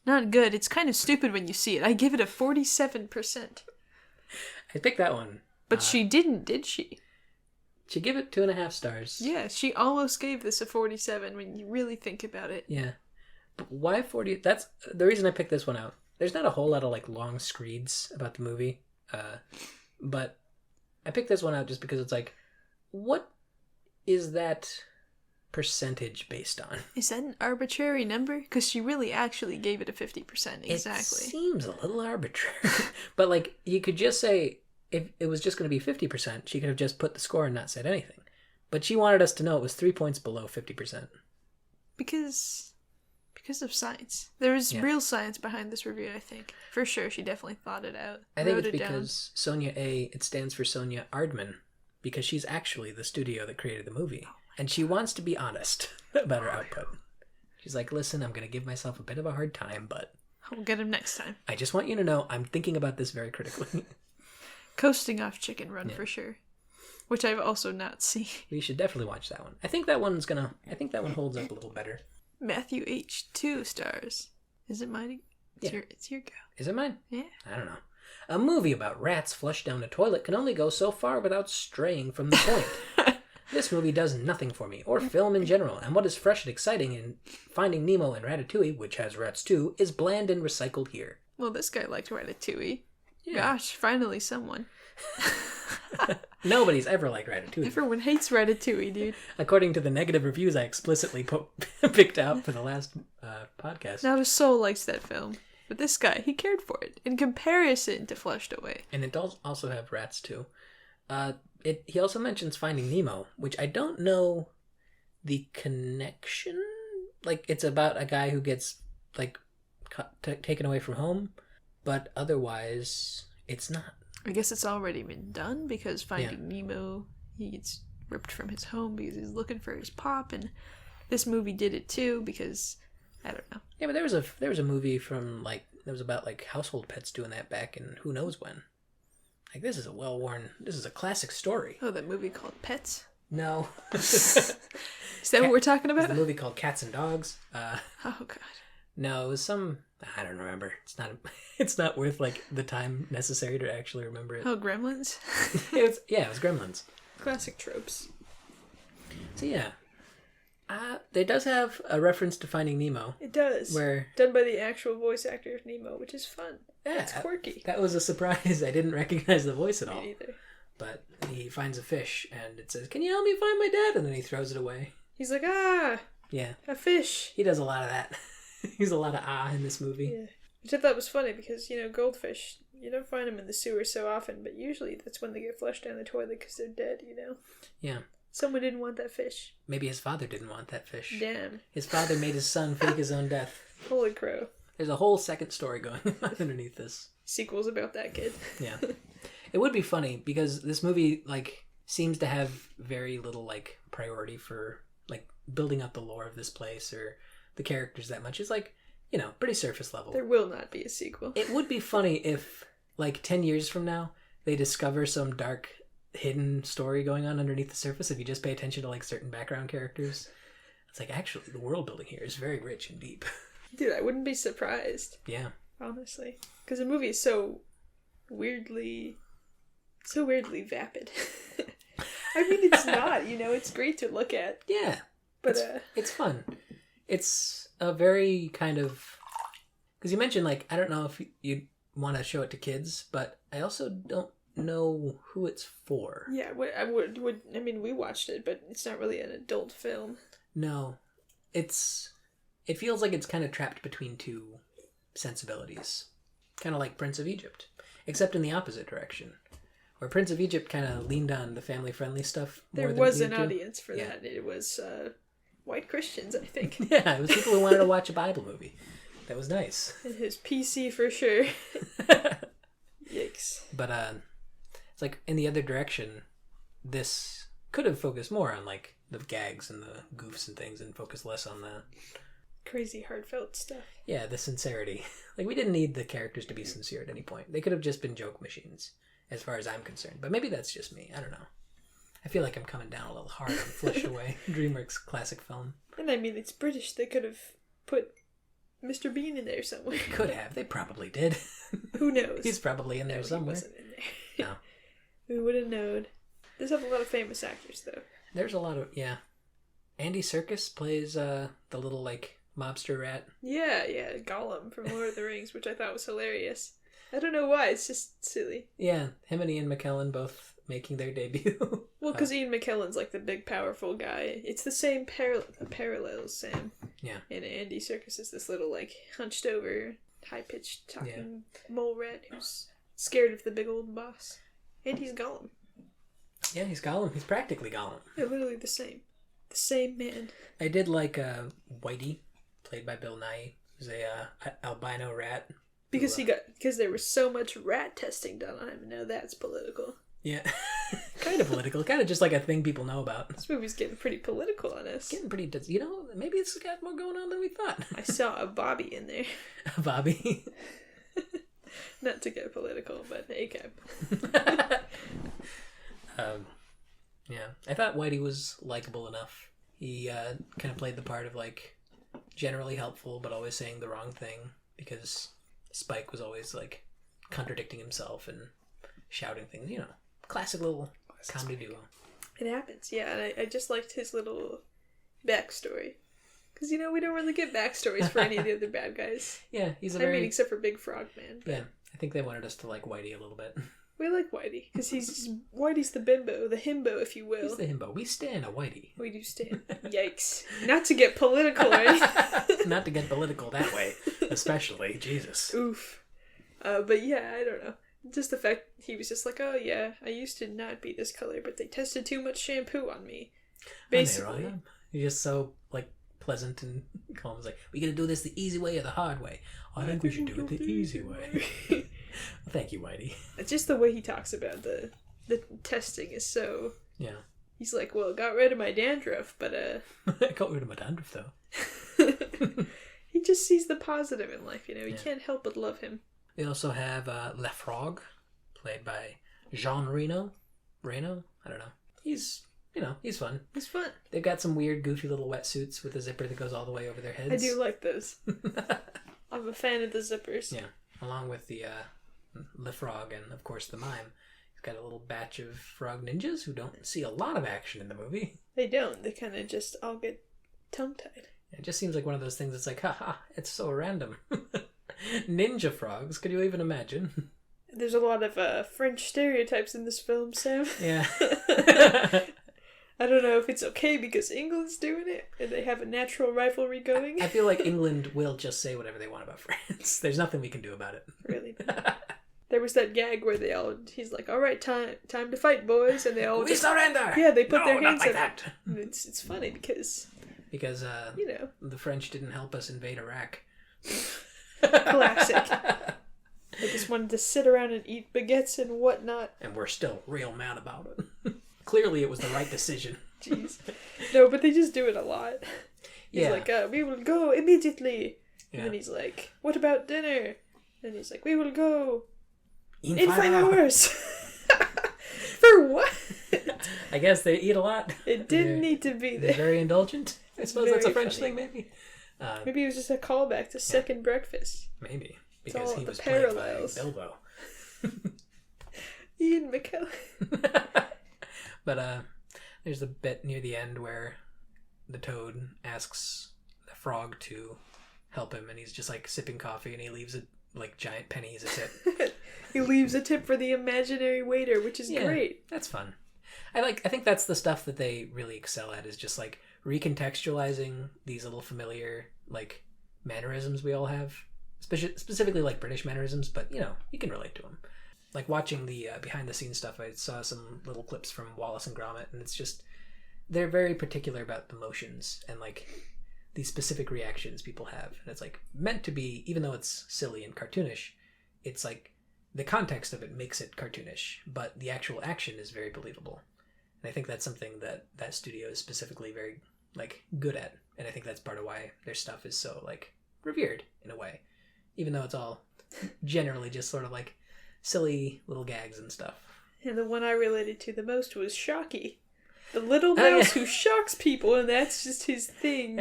Speaker 1: Not good. It's kind of stupid when you see it. I give it a 47%.
Speaker 2: I picked that one.
Speaker 1: But she didn't, did she?
Speaker 2: She gave it 2.5 stars.
Speaker 1: Yeah, she almost gave this a 47 when you really think about it.
Speaker 2: Yeah. But why 40? That's the reason I picked this one out. There's not a whole lot of like long screeds about the movie. But I picked this one out just because it's like, what is that percentage based on?
Speaker 1: Is that an arbitrary number? Because she really actually gave it a 50%. Exactly.
Speaker 2: It seems a little arbitrary. But like, you could just say, if it was just going to be 50%, she could have just put the score and not said anything. But she wanted us to know it was 3 points below 50%. Because of science. There is real science behind this review, I think. For sure, she definitely thought it out. I think it's because Sonia A, it stands for Sonia Aardman, because she's actually the studio that created the movie. And she wants to be honest about her output. She's like, listen, I'm going to give myself a bit of a hard time, but
Speaker 1: I'll get him next time.
Speaker 2: I just want you to know I'm thinking about this very critically.
Speaker 1: Coasting off Chicken Run for sure. Which I've also not seen.
Speaker 2: You should definitely watch that one. I think that one holds up a little better.
Speaker 1: Matthew H. 2 stars. Is it mine? It's your go.
Speaker 2: Is it mine?
Speaker 1: Yeah.
Speaker 2: I don't know. A movie about rats flushed down a toilet can only go so far without straying from the point. This movie does nothing for me, or film in general, and what is fresh and exciting in Finding Nemo and Ratatouille, which has rats too, is bland and recycled here.
Speaker 1: Well, this guy liked Ratatouille. Yeah. Gosh, finally someone.
Speaker 2: Nobody's ever liked Ratatouille.
Speaker 1: Everyone hates Ratatouille, dude.
Speaker 2: According to the negative reviews I explicitly picked out for the last podcast.
Speaker 1: Not a soul likes that film. But this guy, he cared for it, in comparison to Flushed Away.
Speaker 2: And it does also have rats too. He also mentions Finding Nemo, which I don't know the connection. Like, it's about a guy who gets like taken away from home, but otherwise it's not.
Speaker 1: I guess it's already been done, because Finding Nemo, he gets ripped from his home because he's looking for his pop, and this movie did it too, because I don't know.
Speaker 2: Yeah, but there was a movie from that was about like household pets doing that back in who knows when. Like, this is a classic story.
Speaker 1: Oh, that movie called Pets?
Speaker 2: No.
Speaker 1: Is that what we're talking about?
Speaker 2: It's a movie called Cats and Dogs.
Speaker 1: Oh, God.
Speaker 2: No, it was some. I don't remember. It's not. It's not worth like the time necessary to actually remember it.
Speaker 1: Oh, Gremlins?
Speaker 2: It was Gremlins.
Speaker 1: Classic tropes.
Speaker 2: So yeah, it does have a reference to Finding Nemo.
Speaker 1: It does.
Speaker 2: Where
Speaker 1: done by the actual voice actor of Nemo, which is fun.
Speaker 2: Yeah,
Speaker 1: it's quirky.
Speaker 2: That was a surprise. I didn't recognize the voice at all.
Speaker 1: Me neither.
Speaker 2: But he finds a fish and it says, "Can you help me find my dad?" And then he throws it away.
Speaker 1: He's like, ah,
Speaker 2: Yeah,
Speaker 1: a fish.
Speaker 2: he does a lot of that. He's a lot of in this movie.
Speaker 1: Yeah. Which I thought was funny because, goldfish, you don't find them in the sewer so often, but usually that's when they get flushed down the toilet because they're dead,
Speaker 2: Yeah.
Speaker 1: Someone didn't want that fish.
Speaker 2: Maybe his father didn't want that fish.
Speaker 1: Damn.
Speaker 2: His father made his son fake his own death.
Speaker 1: Holy crow.
Speaker 2: There's a whole second story going on underneath this.
Speaker 1: Sequels about that kid.
Speaker 2: Yeah. It would be funny because this movie, seems to have very little, priority for, building up the lore of this place or the characters that much. It's, pretty surface level.
Speaker 1: There will not be a sequel.
Speaker 2: It would be funny if, 10 years from now, they discover some dark, hidden story going on underneath the surface if you just pay attention to, certain background characters. It's actually, the world building here is very rich and deep.
Speaker 1: Dude, I wouldn't be surprised.
Speaker 2: Yeah.
Speaker 1: Honestly. Because the movie is so weirdly vapid. I mean, it's not, it's great to look at.
Speaker 2: Yeah.
Speaker 1: But
Speaker 2: it's fun. It's a very kind of... Because you mentioned, I don't know if you want to show it to kids, but I also don't know who it's for.
Speaker 1: Yeah, I mean, we watched it, but it's not really an adult film.
Speaker 2: No. It feels like it's kind of trapped between two sensibilities. Kind of like Prince of Egypt. Except in the opposite direction. Where Prince of Egypt kind of leaned on the family-friendly stuff more
Speaker 1: There
Speaker 2: than
Speaker 1: was
Speaker 2: it
Speaker 1: an
Speaker 2: needed to.
Speaker 1: audience for that. It was white Christians, I think.
Speaker 2: Yeah, it was people who wanted to watch a Bible movie. That was nice.
Speaker 1: It was PC for sure. Yikes.
Speaker 2: But it's in the other direction, this could have focused more on the gags and the goofs and things and focused less on the
Speaker 1: crazy heartfelt stuff.
Speaker 2: Yeah, the sincerity. We didn't need the characters to be sincere at any point. They could have just been joke machines, as far as I'm concerned. But maybe that's just me. I don't know. I feel like I'm coming down a little hard on Flushed Away, DreamWorks classic film.
Speaker 1: And I mean, it's British. They could have put Mr. Bean in there somewhere.
Speaker 2: Could have. They probably did.
Speaker 1: Who knows?
Speaker 2: He's probably in there somewhere.
Speaker 1: He wasn't in there.
Speaker 2: No.
Speaker 1: We would have known. There's a lot of famous actors, though.
Speaker 2: There's a lot of, yeah. Andy Serkis plays the little, mobster rat.
Speaker 1: Yeah, Gollum from Lord of the Rings, which I thought was hilarious. I don't know why, it's just silly.
Speaker 2: Yeah, him and Ian McKellen both making their debut.
Speaker 1: Well, because Ian McKellen's the big powerful guy. It's the same parallels, Sam.
Speaker 2: Yeah.
Speaker 1: And Andy Serkis is this little, hunched over, high-pitched talking mole rat who's scared of the big old boss. And he's Gollum.
Speaker 2: Yeah, he's Gollum. He's practically Gollum.
Speaker 1: They're literally the same. The same man.
Speaker 2: I did like Whitey, played by Bill Nighy, who's a albino rat.
Speaker 1: Because there was so much rat testing done on him. Now that's political.
Speaker 2: Yeah. Kind of political. Kind of just a thing people know about.
Speaker 1: This movie's getting pretty political on us.
Speaker 2: Getting pretty... maybe it's got more going on than we thought.
Speaker 1: I saw a Bobby in there.
Speaker 2: A Bobby?
Speaker 1: Not to get political, but ACAB.
Speaker 2: Yeah. I thought Whitey was likable enough. He kind of played the part of generally helpful, but always saying the wrong thing because Spike was always contradicting himself and shouting things. Classic little comedy duo.
Speaker 1: It happens, yeah. And I just liked his little backstory. Because, we don't really get backstories for any of the other bad guys.
Speaker 2: Yeah, he's a
Speaker 1: I mean, except for Big Frog Man.
Speaker 2: Yeah, I think they wanted us to like Whitey a little bit.
Speaker 1: We like Whitey, because Whitey's the bimbo, the himbo, if you will.
Speaker 2: He's the himbo. We stand a Whitey.
Speaker 1: We do stand. Yikes. Not to get political, right?
Speaker 2: Not to get political that way, especially. Jesus.
Speaker 1: Oof. But yeah, I don't know. Just the fact he was just like, oh yeah, I used to not be this color, but they tested too much shampoo on me. Basically.
Speaker 2: He's just so, pleasant and calm. He's like, we gotta do this the easy way or the hard way. I think we should do it the easy way. Well, thank you, Whitey.
Speaker 1: Just the way he talks about the testing is so...
Speaker 2: Yeah.
Speaker 1: He's like, well, got rid of my dandruff, but
Speaker 2: I got rid of my dandruff, though.
Speaker 1: He just sees the positive in life, You can't help but love him.
Speaker 2: We also have Le Frog, played by Jean Reno. I don't know. He's you know, he's fun.
Speaker 1: He's fun.
Speaker 2: They've got some weird, goofy little wetsuits with a zipper that goes all the way over their heads.
Speaker 1: I do like those. I'm a fan of the zippers.
Speaker 2: Yeah, along with the frog and, of course, the mime. He's got a little batch of frog ninjas who don't see a lot of action in the movie.
Speaker 1: They don't. They kind of just all get tongue-tied.
Speaker 2: It just seems like one of those things that's like, haha, it's so random. Ninja frogs, could you even imagine?
Speaker 1: There's a lot of French stereotypes in this film, Sam.
Speaker 2: Yeah.
Speaker 1: I don't know if it's okay because England's doing it and they have a natural rivalry going.
Speaker 2: I feel like England will just say whatever they want about France. There's nothing we can do about it.
Speaker 1: Really? There was that gag where he's like, all right, time to fight, boys. And they all
Speaker 2: We surrender!
Speaker 1: Yeah, they put their hands
Speaker 2: like
Speaker 1: up.
Speaker 2: that.
Speaker 1: And it's funny because you know,
Speaker 2: the French didn't help us invade Iraq.
Speaker 1: Classic. They just wanted to sit around and eat baguettes and whatnot.
Speaker 2: And we're still real mad about it. Clearly it was the right decision.
Speaker 1: Jeez. No, but they just do it a lot. He's
Speaker 2: Yeah.
Speaker 1: like, we will go immediately.
Speaker 2: Yeah.
Speaker 1: And then he's like, what about dinner? And he's like, we will go
Speaker 2: In
Speaker 1: in
Speaker 2: 5
Speaker 1: 5
Speaker 2: hours.
Speaker 1: For what?
Speaker 2: I guess they eat a lot.
Speaker 1: It didn't need to be
Speaker 2: They're
Speaker 1: there.
Speaker 2: very indulgent. I suppose that's a
Speaker 1: Very
Speaker 2: French
Speaker 1: funny.
Speaker 2: thing, maybe.
Speaker 1: Maybe it was just a callback to Second Breakfast.
Speaker 2: Maybe. Because
Speaker 1: all
Speaker 2: he
Speaker 1: the
Speaker 2: was played by
Speaker 1: parallels.
Speaker 2: Bilbo.
Speaker 1: Ian McKellen.
Speaker 2: But there's a bit near the end where the toad asks the frog to help him, and he's just like sipping coffee, and he leaves it like giant pennies as a tip.
Speaker 1: He leaves a tip for the imaginary waiter, which is great.
Speaker 2: That's fun. I think that's the stuff that they really excel at, is just like recontextualizing these little familiar like mannerisms we all have, specifically like British mannerisms, but you know, you can relate to them. Like watching the behind the scenes stuff, I saw some little clips from Wallace and Gromit, and it's just, they're very particular about the motions and like these specific reactions people have. And it's like meant to be, even though it's silly and cartoonish, it's like the context of it makes it cartoonish, but the actual action is very believable. And I think that's something that studio is specifically very like good at. And I think that's part of why their stuff is so like revered in a way, even though it's all generally just sort of like silly little gags and stuff.
Speaker 1: And the one I related to the most was Shocky. The little mouse who shocks people, and that's just his thing.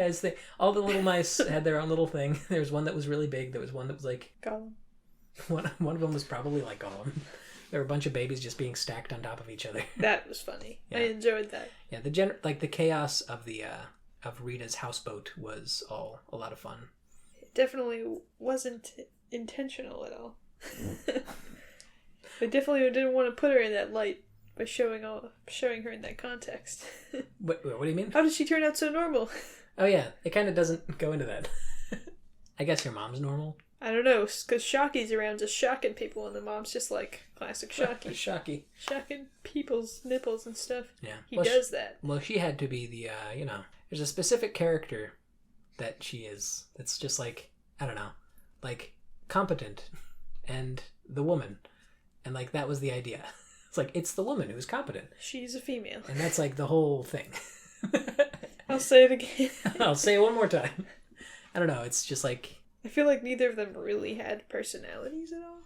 Speaker 2: All the little mice had their own little thing. There was one that was really big. There was one that was like...
Speaker 1: Gollum.
Speaker 2: One of them was probably like Gollum. There were a bunch of babies just being stacked on top of each other.
Speaker 1: That was funny.
Speaker 2: Yeah.
Speaker 1: I enjoyed that.
Speaker 2: Yeah, the chaos of the of Rita's houseboat was all a lot of fun.
Speaker 1: It definitely wasn't intentional at all. They definitely didn't want to put her in that light by showing her in that context.
Speaker 2: What do you mean?
Speaker 1: How did she turn out so normal?
Speaker 2: Oh yeah, it kind of doesn't go into that. I guess your mom's normal.
Speaker 1: I don't know, because Shocky's around just shocking people, and the mom's just like classic Shocky.
Speaker 2: Shocky.
Speaker 1: Shocking people's nipples and stuff.
Speaker 2: Yeah.
Speaker 1: He does that.
Speaker 2: Well, she had to be the, there's a specific character that she is. That's just like, I don't know, like competent and the woman. And like, that was the idea. It's like, it's the woman who's competent.
Speaker 1: She's a female.
Speaker 2: And that's like the whole thing.
Speaker 1: I'll say it again.
Speaker 2: I'll say it one more time. I don't know, it's just like...
Speaker 1: I feel like neither of them really had personalities at all.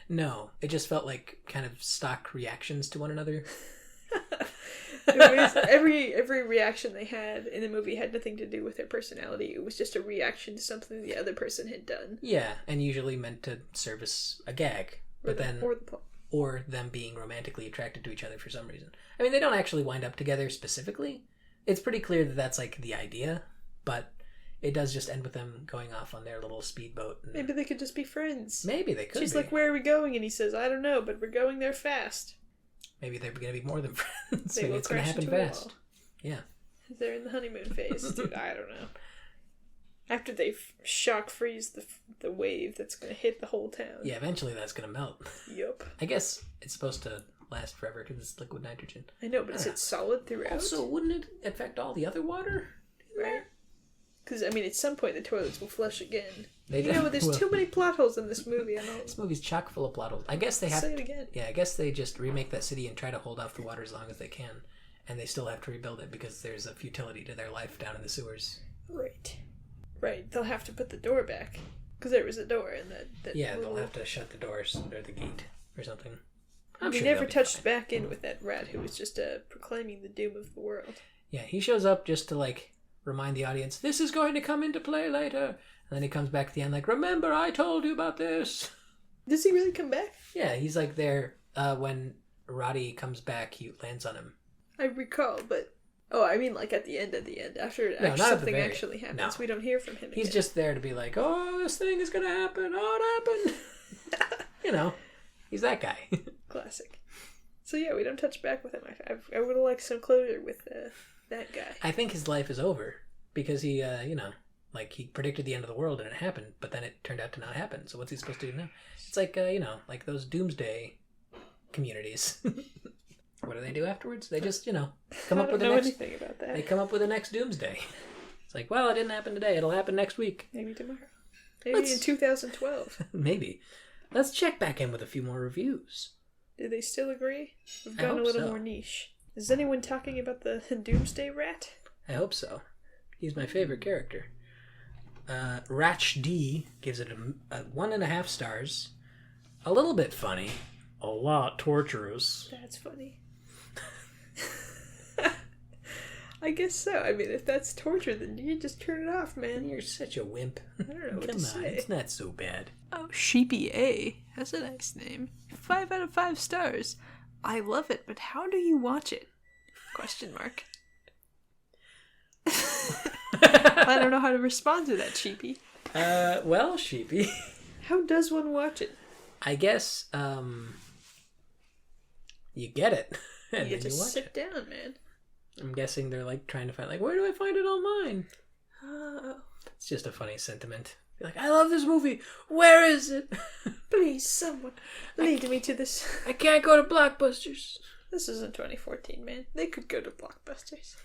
Speaker 2: No, it just felt like kind of stock reactions to one another.
Speaker 1: It was, every reaction they had in the movie had nothing to do with their personality. It was just a reaction to something the other person had done.
Speaker 2: Yeah, and usually meant to service a gag. Or them being romantically attracted to each other for some reason. I mean, they don't actually wind up together specifically. It's pretty clear that that's like the idea, but it does just end with them going off on their little speedboat.
Speaker 1: Maybe they could just be friends.
Speaker 2: Maybe they could.
Speaker 1: She's like, "Where are we going?" And he says, "I don't know, but we're going there fast."
Speaker 2: Maybe they're going to be more than friends.
Speaker 1: They
Speaker 2: Maybe
Speaker 1: will
Speaker 2: it's going to
Speaker 1: crash
Speaker 2: happen
Speaker 1: into a
Speaker 2: fast.
Speaker 1: wall.
Speaker 2: Yeah.
Speaker 1: They're in the honeymoon phase. Dude, I don't know. After they shock freeze the wave that's going to hit the whole town.
Speaker 2: Yeah, eventually that's going to melt.
Speaker 1: Yup.
Speaker 2: I guess it's supposed to last forever because it's liquid nitrogen.
Speaker 1: I know, but is it solid throughout?
Speaker 2: Also, wouldn't it affect all the other water?
Speaker 1: Right. Because, I mean, at some point the toilets will flush again.
Speaker 2: There's
Speaker 1: Too many plot holes in this movie. I know.
Speaker 2: This movie's chock full of plot holes. I guess they have
Speaker 1: Say it again.
Speaker 2: Yeah, I guess they just remake that city and try to hold off the water as long as they can. And they still have to rebuild it because there's a futility to their life down in the sewers.
Speaker 1: Right. They'll have to put the door back. Because there was a door in that
Speaker 2: Yeah,
Speaker 1: little...
Speaker 2: they'll have to shut the doors or the gate or something. I'm
Speaker 1: he
Speaker 2: sure
Speaker 1: never
Speaker 2: they'll be
Speaker 1: touched
Speaker 2: fine.
Speaker 1: back in with that rat who was just proclaiming the doom of the world.
Speaker 2: Yeah, he shows up just to, like, remind the audience, this is going to come into play later. And then he comes back at the end like, remember, I told you about this.
Speaker 1: Does he really come back?
Speaker 2: Yeah, he's, like, there when Roddy comes back, he lands on him.
Speaker 1: I recall, but... Oh, I mean, like, at the end, after
Speaker 2: No, not at the
Speaker 1: something
Speaker 2: very-
Speaker 1: actually happens.
Speaker 2: no.
Speaker 1: We don't hear from him
Speaker 2: He's
Speaker 1: again.
Speaker 2: just there to be like, oh, this thing is going to happen. Oh, it happened. You know, he's that guy.
Speaker 1: Classic. So, yeah, we don't touch back with him. I would have liked some closure with that guy.
Speaker 2: I think his life is over because he, you know, like he predicted the end of the world and it happened, but then it turned out to not happen. So what's he supposed to do now? It's like, you know, like those doomsday communities. What do they do afterwards? They just, you know, come up with the
Speaker 1: I don't know
Speaker 2: next.
Speaker 1: anything about that.
Speaker 2: They come up with the next doomsday. It's like, well, it didn't happen today. It'll happen next week.
Speaker 1: Maybe tomorrow. Maybe in 2012.
Speaker 2: Maybe. Let's check back in with a few more reviews.
Speaker 1: Do they still agree? We've
Speaker 2: I
Speaker 1: gone a
Speaker 2: hope
Speaker 1: little
Speaker 2: so.
Speaker 1: more niche. Is anyone talking about the Doomsday Rat?
Speaker 2: I hope so. He's my favorite character. Ratch D gives it a 1.5 stars. A little bit funny. A lot torturous.
Speaker 1: That's funny. I guess so. I mean, if that's torture, then you just turn it off, man.
Speaker 2: You're such a wimp.
Speaker 1: I don't know what
Speaker 2: Come
Speaker 1: to
Speaker 2: on,
Speaker 1: say.
Speaker 2: it's not so bad.
Speaker 3: Oh, Sheepy A has a nice name. 5 out of 5 stars. I love it, but how do you watch it? Question mark. I don't know how to respond to that, Sheepy.
Speaker 2: Well, Sheepy,
Speaker 1: How does one watch it?
Speaker 2: I guess, you get it. And
Speaker 1: You
Speaker 2: then
Speaker 1: just
Speaker 2: you watch
Speaker 1: sit
Speaker 2: it.
Speaker 1: down, man.
Speaker 2: I'm guessing they're like trying to find, like, where do I find it online?
Speaker 1: Oh,
Speaker 2: It's just a funny sentiment. Be like, I love this movie. Where is it?
Speaker 1: please, someone lead me to this.
Speaker 2: I can't go to Blockbusters.
Speaker 1: This isn't 2014, man. They could go to Blockbusters.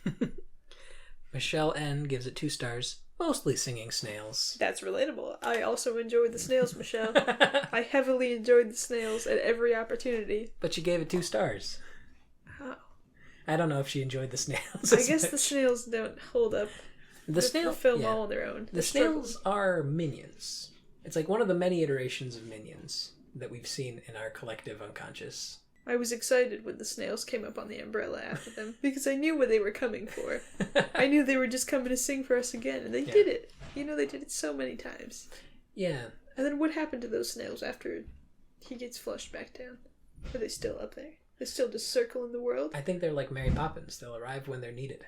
Speaker 2: Michelle N gives it 2 stars, mostly singing snails.
Speaker 1: That's relatable. I also enjoyed the snails, Michelle. I heavily enjoyed the snails at every opportunity.
Speaker 2: But she gave it 2 stars.
Speaker 1: How?
Speaker 2: I don't know if she enjoyed the snails.
Speaker 1: I
Speaker 2: as
Speaker 1: guess the
Speaker 2: much.
Speaker 1: snails don't hold up.
Speaker 2: The snail
Speaker 1: film
Speaker 2: yeah.
Speaker 1: all on their own.
Speaker 2: The
Speaker 1: They're
Speaker 2: snails are minions. It's like one of the many iterations of minions that we've seen in our collective unconscious.
Speaker 1: I was excited when the snails came up on the umbrella after them because I knew what they were coming for. I knew they were just coming to sing for us again, and they did it. You know, they did it so many times.
Speaker 2: Yeah.
Speaker 1: And then what happened to those snails after he gets flushed back down? Are they still up there? They still just circle in the world?
Speaker 2: I think they're like Mary Poppins. They'll arrive when they're needed.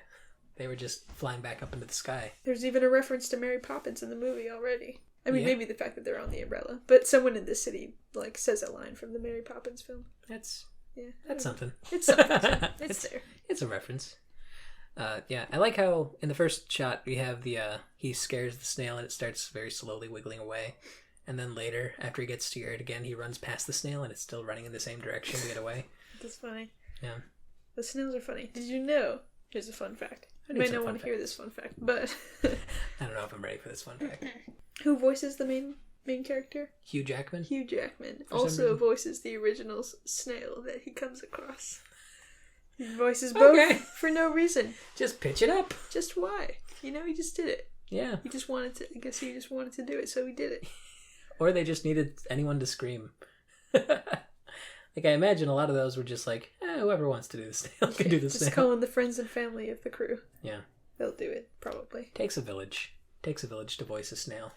Speaker 2: They were just flying back up into the sky.
Speaker 1: There's even a reference to Mary Poppins in the movie already. I mean,
Speaker 2: Yeah.
Speaker 1: maybe the fact that they're on the umbrella, but someone in the city like says a line from the Mary Poppins film.
Speaker 2: That's
Speaker 1: Yeah,
Speaker 2: something.
Speaker 1: It's something. It's there.
Speaker 2: It's a reference. Yeah, I like how in the first shot we have the he scares the snail and it starts very slowly wiggling away, and then later after he gets scared again he runs past the snail and it's still running in the same direction to get away.
Speaker 1: That's funny.
Speaker 2: Yeah.
Speaker 1: The snails are funny. Did you know? Here's a fun fact.
Speaker 2: I
Speaker 1: You
Speaker 2: need
Speaker 1: may
Speaker 2: some
Speaker 1: not
Speaker 2: fun
Speaker 1: want to hear this fun fact, but
Speaker 2: I don't know if I'm ready for this fun fact.
Speaker 1: who voices the main character?
Speaker 2: Hugh Jackman.
Speaker 1: Hugh Jackman
Speaker 2: some
Speaker 1: also
Speaker 2: reason.
Speaker 1: voices the original snail that he comes across. He voices both
Speaker 2: Okay.
Speaker 1: for no reason.
Speaker 2: Just pitch it up.
Speaker 1: Just why? You know, he just did it.
Speaker 2: Yeah.
Speaker 1: He just wanted to. I guess he just wanted to do it, so he did it.
Speaker 2: Or they just needed anyone to scream. Like I imagine a lot of those were just like, whoever wants to do the snail can do the
Speaker 1: Just
Speaker 2: snail.
Speaker 1: calling the friends and family of the crew.
Speaker 2: Yeah.
Speaker 1: They'll do it, probably.
Speaker 2: Takes a village. Takes a village to voice a snail.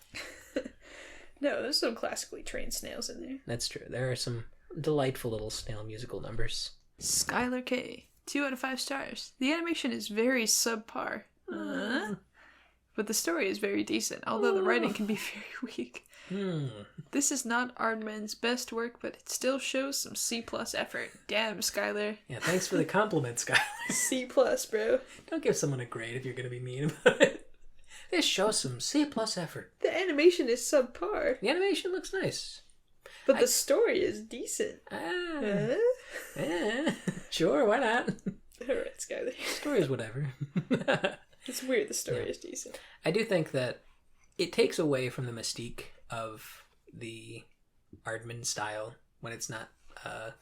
Speaker 1: No, there's some classically trained snails in there.
Speaker 2: That's true. There are some delightful little snail musical numbers.
Speaker 3: Skylar K. 2 out of 5 stars. The animation is very subpar. But the story is very decent, although the writing can be very weak. This is not Aardman's best work, but it still shows some C+ effort. Damn, Skylar.
Speaker 2: Yeah, thanks for the compliment, Skylar.
Speaker 1: C+, bro.
Speaker 2: Don't give someone a grade if you're going to be mean about it. This shows some C+ effort.
Speaker 1: The animation is subpar,
Speaker 2: The animation looks nice.
Speaker 1: but the story is decent.
Speaker 2: Sure, why not?
Speaker 1: Alright, Skyler.
Speaker 2: Story's whatever.
Speaker 1: It's weird the story is decent.
Speaker 2: I do think that it takes away from the mystique of the Aardman style when it's not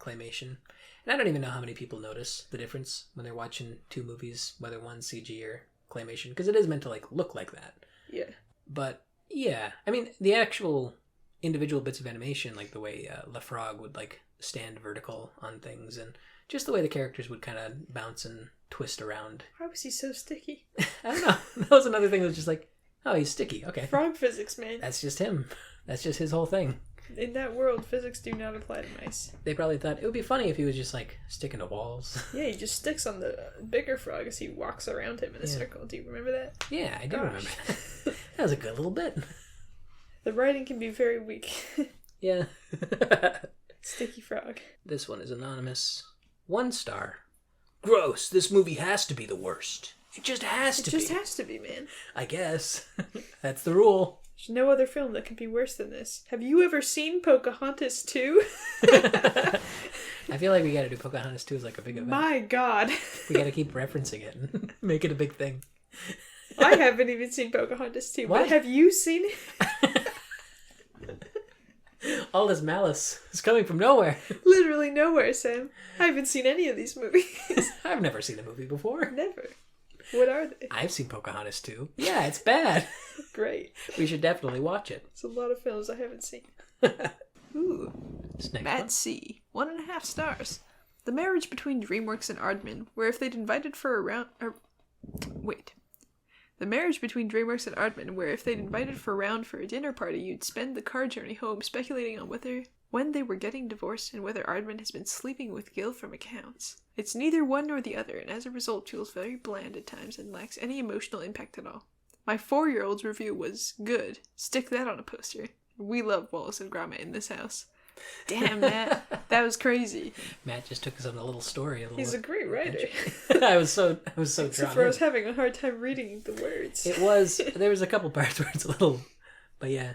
Speaker 2: claymation. And I don't even know how many people notice the difference when they're watching two movies, whether one's CG or claymation, because it is meant to like look like that.
Speaker 1: Yeah.
Speaker 2: But yeah, I mean the actual individual bits of animation, like the way LaFrog would like stand vertical on things, and just the way the characters would kind of bounce and twist around.
Speaker 1: Why was he so sticky?
Speaker 2: I don't know. That was another thing that was just like, oh, he's sticky. Okay.
Speaker 1: Frog physics, man.
Speaker 2: That's just him. That's just his whole thing.
Speaker 1: In that world, physics do not apply to mice.
Speaker 2: They probably thought it would be funny if he was just like sticking to walls.
Speaker 1: Yeah, he just sticks on the bigger frog as he walks around him in a circle. Do you remember that?
Speaker 2: Yeah, I do remember that. That was a good little bit.
Speaker 1: The writing can be very weak.
Speaker 2: Yeah.
Speaker 1: Sticky frog.
Speaker 2: This one is anonymous. 1 star. Gross. This movie has to be the worst. It just has to be.
Speaker 1: It just has to be, man.
Speaker 2: I guess. That's the rule.
Speaker 1: There's no other film that can be worse than this. Have you ever seen Pocahontas 2?
Speaker 2: I feel like we gotta do Pocahontas 2 as like a big event.
Speaker 1: My God.
Speaker 2: We gotta keep referencing it and make it a big thing.
Speaker 1: I haven't even seen Pocahontas 2,
Speaker 2: What?
Speaker 1: but have you seen it?
Speaker 2: All this malice is coming from nowhere.
Speaker 1: Literally nowhere, Sam. I haven't seen any of these movies.
Speaker 2: I've never seen a movie before.
Speaker 1: Never. What are they?
Speaker 2: I've seen Pocahontas 2. Yeah, it's bad.
Speaker 1: Great.
Speaker 2: We should definitely watch it.
Speaker 1: It's a lot of films I haven't seen.
Speaker 3: Ooh.
Speaker 2: This next
Speaker 3: Matt
Speaker 2: one.
Speaker 3: C. 1.5 stars. The marriage between DreamWorks and Aardman, where if they'd invited for a round... The marriage between DreamWorks and Aardman, where if they'd invited for a round for a dinner party, you'd spend the car journey home speculating on when they were getting divorced and whether Aardman has been sleeping with Gil from accounts. It's neither one nor the other, and as a result feels very bland at times and lacks any emotional impact at all. My 4-year-old's review was good. Stick that on a poster. We love Wallace and Gromit in this house. Damn, Matt. That was crazy.
Speaker 2: Matt just took us on a little story.
Speaker 1: He's a great writer.
Speaker 2: I was so
Speaker 1: Except
Speaker 2: drawn
Speaker 1: for
Speaker 2: in.
Speaker 1: us having a hard time reading the words.
Speaker 2: There was a couple parts where it's a little, but yeah.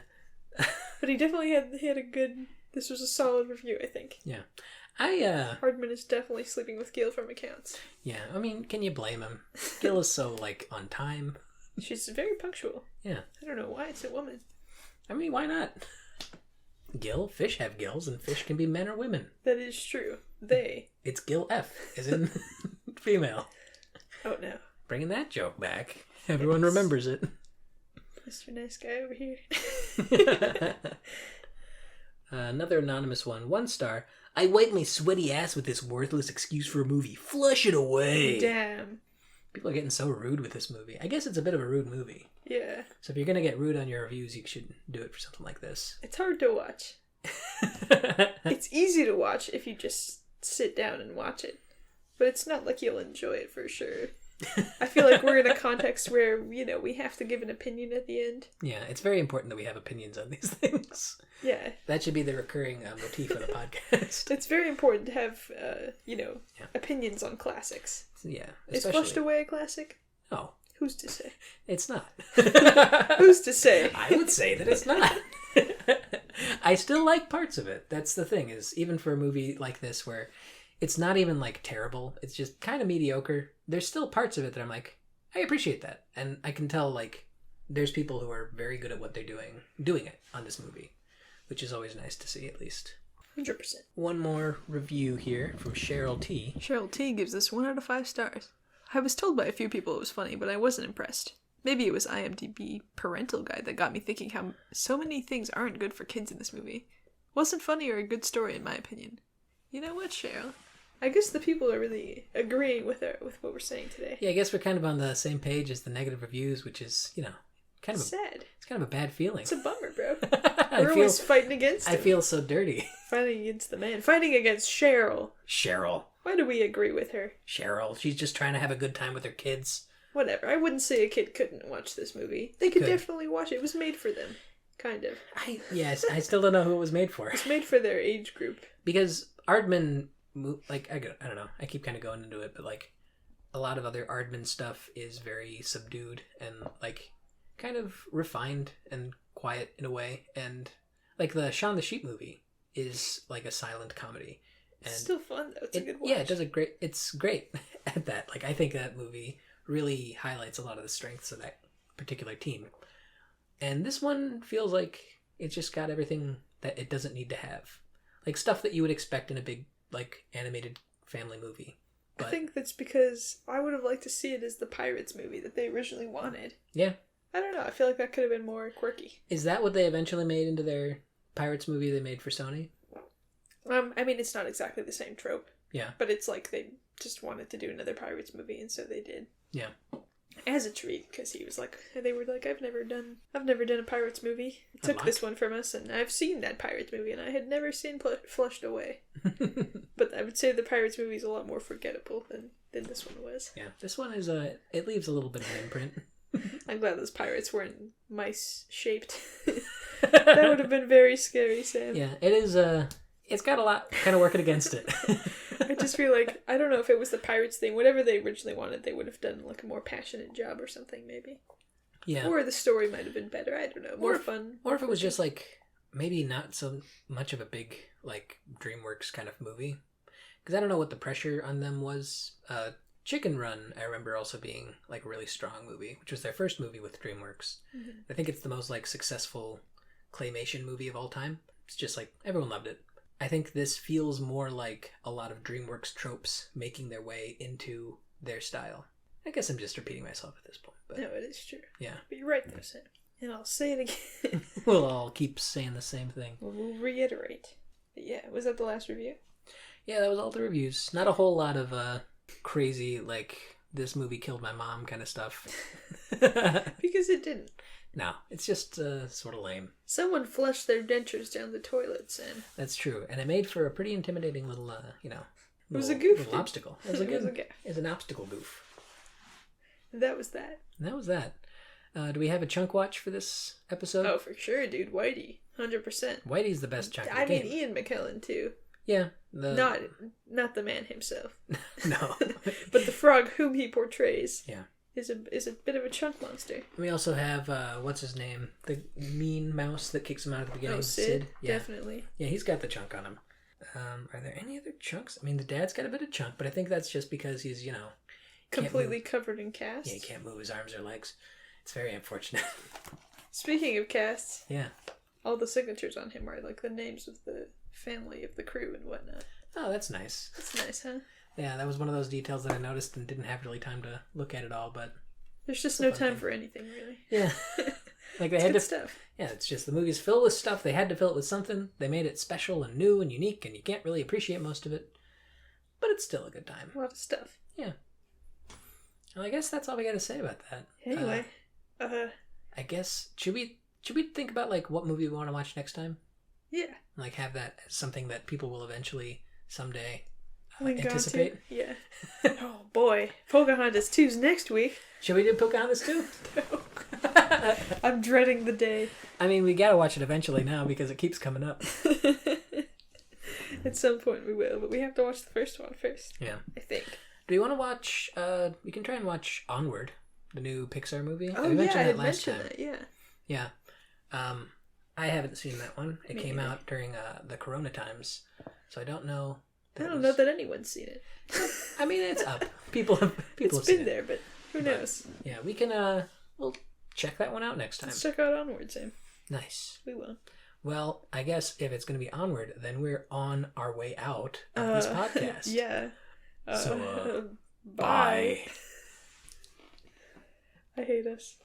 Speaker 1: But he definitely had a good... This was a solid review, I think.
Speaker 2: Yeah.
Speaker 1: Aardman is definitely sleeping with Gil from accounts.
Speaker 2: Yeah, I mean, can you blame him? Gil is so, like, on time.
Speaker 1: She's very punctual.
Speaker 2: Yeah.
Speaker 1: I don't know why it's a woman.
Speaker 2: I mean, why not? Fish have gills, and fish can be men or women.
Speaker 1: That is true. They.
Speaker 2: It's Gil F, as in female.
Speaker 1: Oh, no.
Speaker 2: Bringing that joke back. Everyone remembers it.
Speaker 1: Mr. Nice Guy over here.
Speaker 2: Another anonymous one. 1 star. I wipe my sweaty ass with this worthless excuse for a movie. Flush it away.
Speaker 1: Damn.
Speaker 2: People are getting so rude with this movie. I guess it's a bit of a rude movie.
Speaker 1: Yeah.
Speaker 2: So if you're going to get rude on your reviews, you should do it for something like this.
Speaker 1: It's hard to watch. It's easy to watch if you just sit down and watch it. But it's not like you'll enjoy it for sure. I feel like we're in a context where, we have to give an opinion at the end.
Speaker 2: Yeah, it's very important that we have opinions on these things.
Speaker 1: Yeah.
Speaker 2: That should be the recurring motif of the podcast.
Speaker 1: It's very important to have, opinions on classics.
Speaker 2: Yeah.
Speaker 1: Is Flushed Away a classic?
Speaker 2: Oh.
Speaker 1: Who's to say?
Speaker 2: It's not.
Speaker 1: Who's to say?
Speaker 2: I would say that it's not. I still like parts of it. That's the thing, is even for a movie like this where it's not even like terrible, it's just kind of mediocre, there's still parts of it that I'm like, I appreciate that. And I can tell like there's people who are very good at what they're doing it on this movie, which is always nice to see, at least.
Speaker 1: 100%.
Speaker 2: One more review here from Cheryl T.
Speaker 3: Cheryl T gives this 1 out of 5 stars. I was told by a few people it was funny, but I wasn't impressed. Maybe it was IMDb parental guide that got me thinking how so many things aren't good for kids in this movie. Wasn't funny or a good story in my opinion. You know what, Cheryl?
Speaker 1: I guess the people are really agreeing with what we're saying today.
Speaker 2: Yeah, I guess we're kind of on the same page as the negative reviews, which is, kind of
Speaker 1: sad.
Speaker 2: It's kind of a bad feeling.
Speaker 1: It's a bummer, bro. We're always fighting against him.
Speaker 2: I feel so dirty.
Speaker 1: Fighting against the man. Fighting against Cheryl.
Speaker 2: Cheryl.
Speaker 1: Why do we agree with her?
Speaker 2: Cheryl. She's just trying to have a good time with her kids.
Speaker 1: Whatever. I wouldn't say a kid couldn't watch this movie. They could definitely watch it. It was made for them. Kind of.
Speaker 2: I still don't know who it was made for.
Speaker 1: It's made for their age group.
Speaker 2: Because Aardman, like, I don't know. I keep kind of going into it, but, like, a lot of other Aardman stuff is very subdued and, like, kind of refined and quiet in a way. And, like, the Shaun the Sheep movie is, like, a silent comedy. And
Speaker 1: it's still fun, though. It's a good watch.
Speaker 2: Yeah, it's great at that. Like, I think that movie really highlights a lot of the strengths of that particular team. And this one feels like it's just got everything that it doesn't need to have. Like, stuff that you would expect in a big, like, animated family movie. But I
Speaker 1: think that's because I would have liked to see it as the Pirates movie that they originally wanted.
Speaker 2: Yeah.
Speaker 1: I don't know. I feel like that could have been more quirky.
Speaker 2: Is that what they eventually made into their Pirates movie they made for Sony?
Speaker 1: I mean, it's not exactly the same trope.
Speaker 2: Yeah.
Speaker 1: But it's like they just wanted to do another Pirates movie, and so they did.
Speaker 2: Yeah.
Speaker 1: As a treat, because they were like, I've never done a Pirates movie. Took this one from us, and I've seen that Pirates movie, and I had never seen Flushed Away. But I would say the Pirates movie is a lot more forgettable than this one was.
Speaker 2: Yeah, this one is it leaves a little bit of an imprint.
Speaker 1: I'm glad those pirates weren't mice shaped. That would have been very scary, Sam.
Speaker 2: Yeah, it is. It's got a lot kind of working against it.
Speaker 1: I just feel like, I don't know if it was the pirates thing. Whatever they originally wanted, they would have done like a more passionate job or something, maybe.
Speaker 2: Yeah.
Speaker 1: Or the story might have been better. I don't know. More fun.
Speaker 2: Or if it was just like maybe not so much of a big like DreamWorks kind of movie. Because I don't know what the pressure on them was. Chicken Run, I remember also being like a really strong movie, which was their first movie with DreamWorks. Mm-hmm. I think it's the most like successful claymation movie of all time. It's just like everyone loved it. I think this feels more like a lot of DreamWorks tropes making their way into their style. I guess I'm just repeating myself at this point. But
Speaker 1: no, it is true.
Speaker 2: Yeah.
Speaker 1: But you're right though, Sam. And I'll say it again.
Speaker 2: We'll all keep saying the same thing.
Speaker 1: We'll reiterate. But yeah, was that the last review?
Speaker 2: Yeah, that was all the reviews. Not a whole lot of crazy, like, this movie killed my mom kind of stuff.
Speaker 1: Because it didn't.
Speaker 2: No, it's just sort of lame.
Speaker 1: Someone flushed their dentures down the toilet, Sam.
Speaker 2: That's true. And it made for a pretty intimidating little,
Speaker 1: it was a goof.
Speaker 2: Little obstacle. It was an obstacle goof.
Speaker 1: And that was that.
Speaker 2: And that was that. Do we have a chunk watch for this episode?
Speaker 1: Oh, for sure, dude. Whitey. 100%.
Speaker 2: Whitey's the best chunk of the game.
Speaker 1: I mean, Ian McKellen, too.
Speaker 2: Yeah.
Speaker 1: Not the man himself.
Speaker 2: No.
Speaker 1: But the frog whom he portrays.
Speaker 2: Yeah.
Speaker 1: Is a bit of a chunk monster.
Speaker 2: We also have, what's his name? The mean mouse that kicks him out at the beginning.
Speaker 1: Oh, Sid?
Speaker 2: Yeah.
Speaker 1: Definitely.
Speaker 2: Yeah, he's got the chunk on him. Are there any other chunks? I mean, the dad's got a bit of chunk, but I think that's just because he's,
Speaker 1: completely covered in casts.
Speaker 2: Yeah, he can't move his arms or legs. It's very unfortunate.
Speaker 1: Speaking of casts.
Speaker 2: Yeah.
Speaker 1: All the signatures on him are like the names of the family of the crew and whatnot.
Speaker 2: Oh, that's nice.
Speaker 1: That's nice, huh?
Speaker 2: Yeah, that was one of those details that I noticed and didn't have really time to look at it all, but...
Speaker 1: There's just no time for anything, really.
Speaker 2: Yeah. Like they
Speaker 1: it's
Speaker 2: had
Speaker 1: good
Speaker 2: to...
Speaker 1: stuff.
Speaker 2: Yeah, it's just the movie's filled with stuff. They had to fill it with something. They made it special and new and unique, and you can't really appreciate most of it. But it's still a good time.
Speaker 1: A lot of stuff.
Speaker 2: Yeah. Well, I guess that's all we got to say about that.
Speaker 1: Anyway,
Speaker 2: I guess, should we think about, like, what movie we want to watch next time?
Speaker 1: Yeah.
Speaker 2: Like, have that as something that people will eventually, someday,
Speaker 1: Link
Speaker 2: anticipate?
Speaker 1: Yeah. Oh, boy. Pocahontas 2's next week.
Speaker 2: Should we do Pocahontas 2?
Speaker 1: No. I'm dreading the day.
Speaker 2: I mean, we gotta watch it eventually now because it keeps coming up.
Speaker 1: At some point we will, but we have to watch the first one first.
Speaker 2: Yeah.
Speaker 1: I think.
Speaker 2: Do you want to watch, we can try and watch Onward, the new Pixar movie?
Speaker 1: Oh, yeah, I had mentioned that, yeah.
Speaker 2: Yeah. I haven't seen that one. It came out during the Corona times, so I don't know.
Speaker 1: I don't know that anyone's seen it.
Speaker 2: I mean, it's up. People have
Speaker 1: been there, but who knows?
Speaker 2: Yeah, we can, we'll check that one out next time.
Speaker 1: Let's check out Onward, Sam.
Speaker 2: Nice.
Speaker 1: We will.
Speaker 2: Well, I guess if it's going to be Onward, then we're on our way out of this podcast.
Speaker 1: Yeah.
Speaker 2: So,
Speaker 1: bye. I hate us.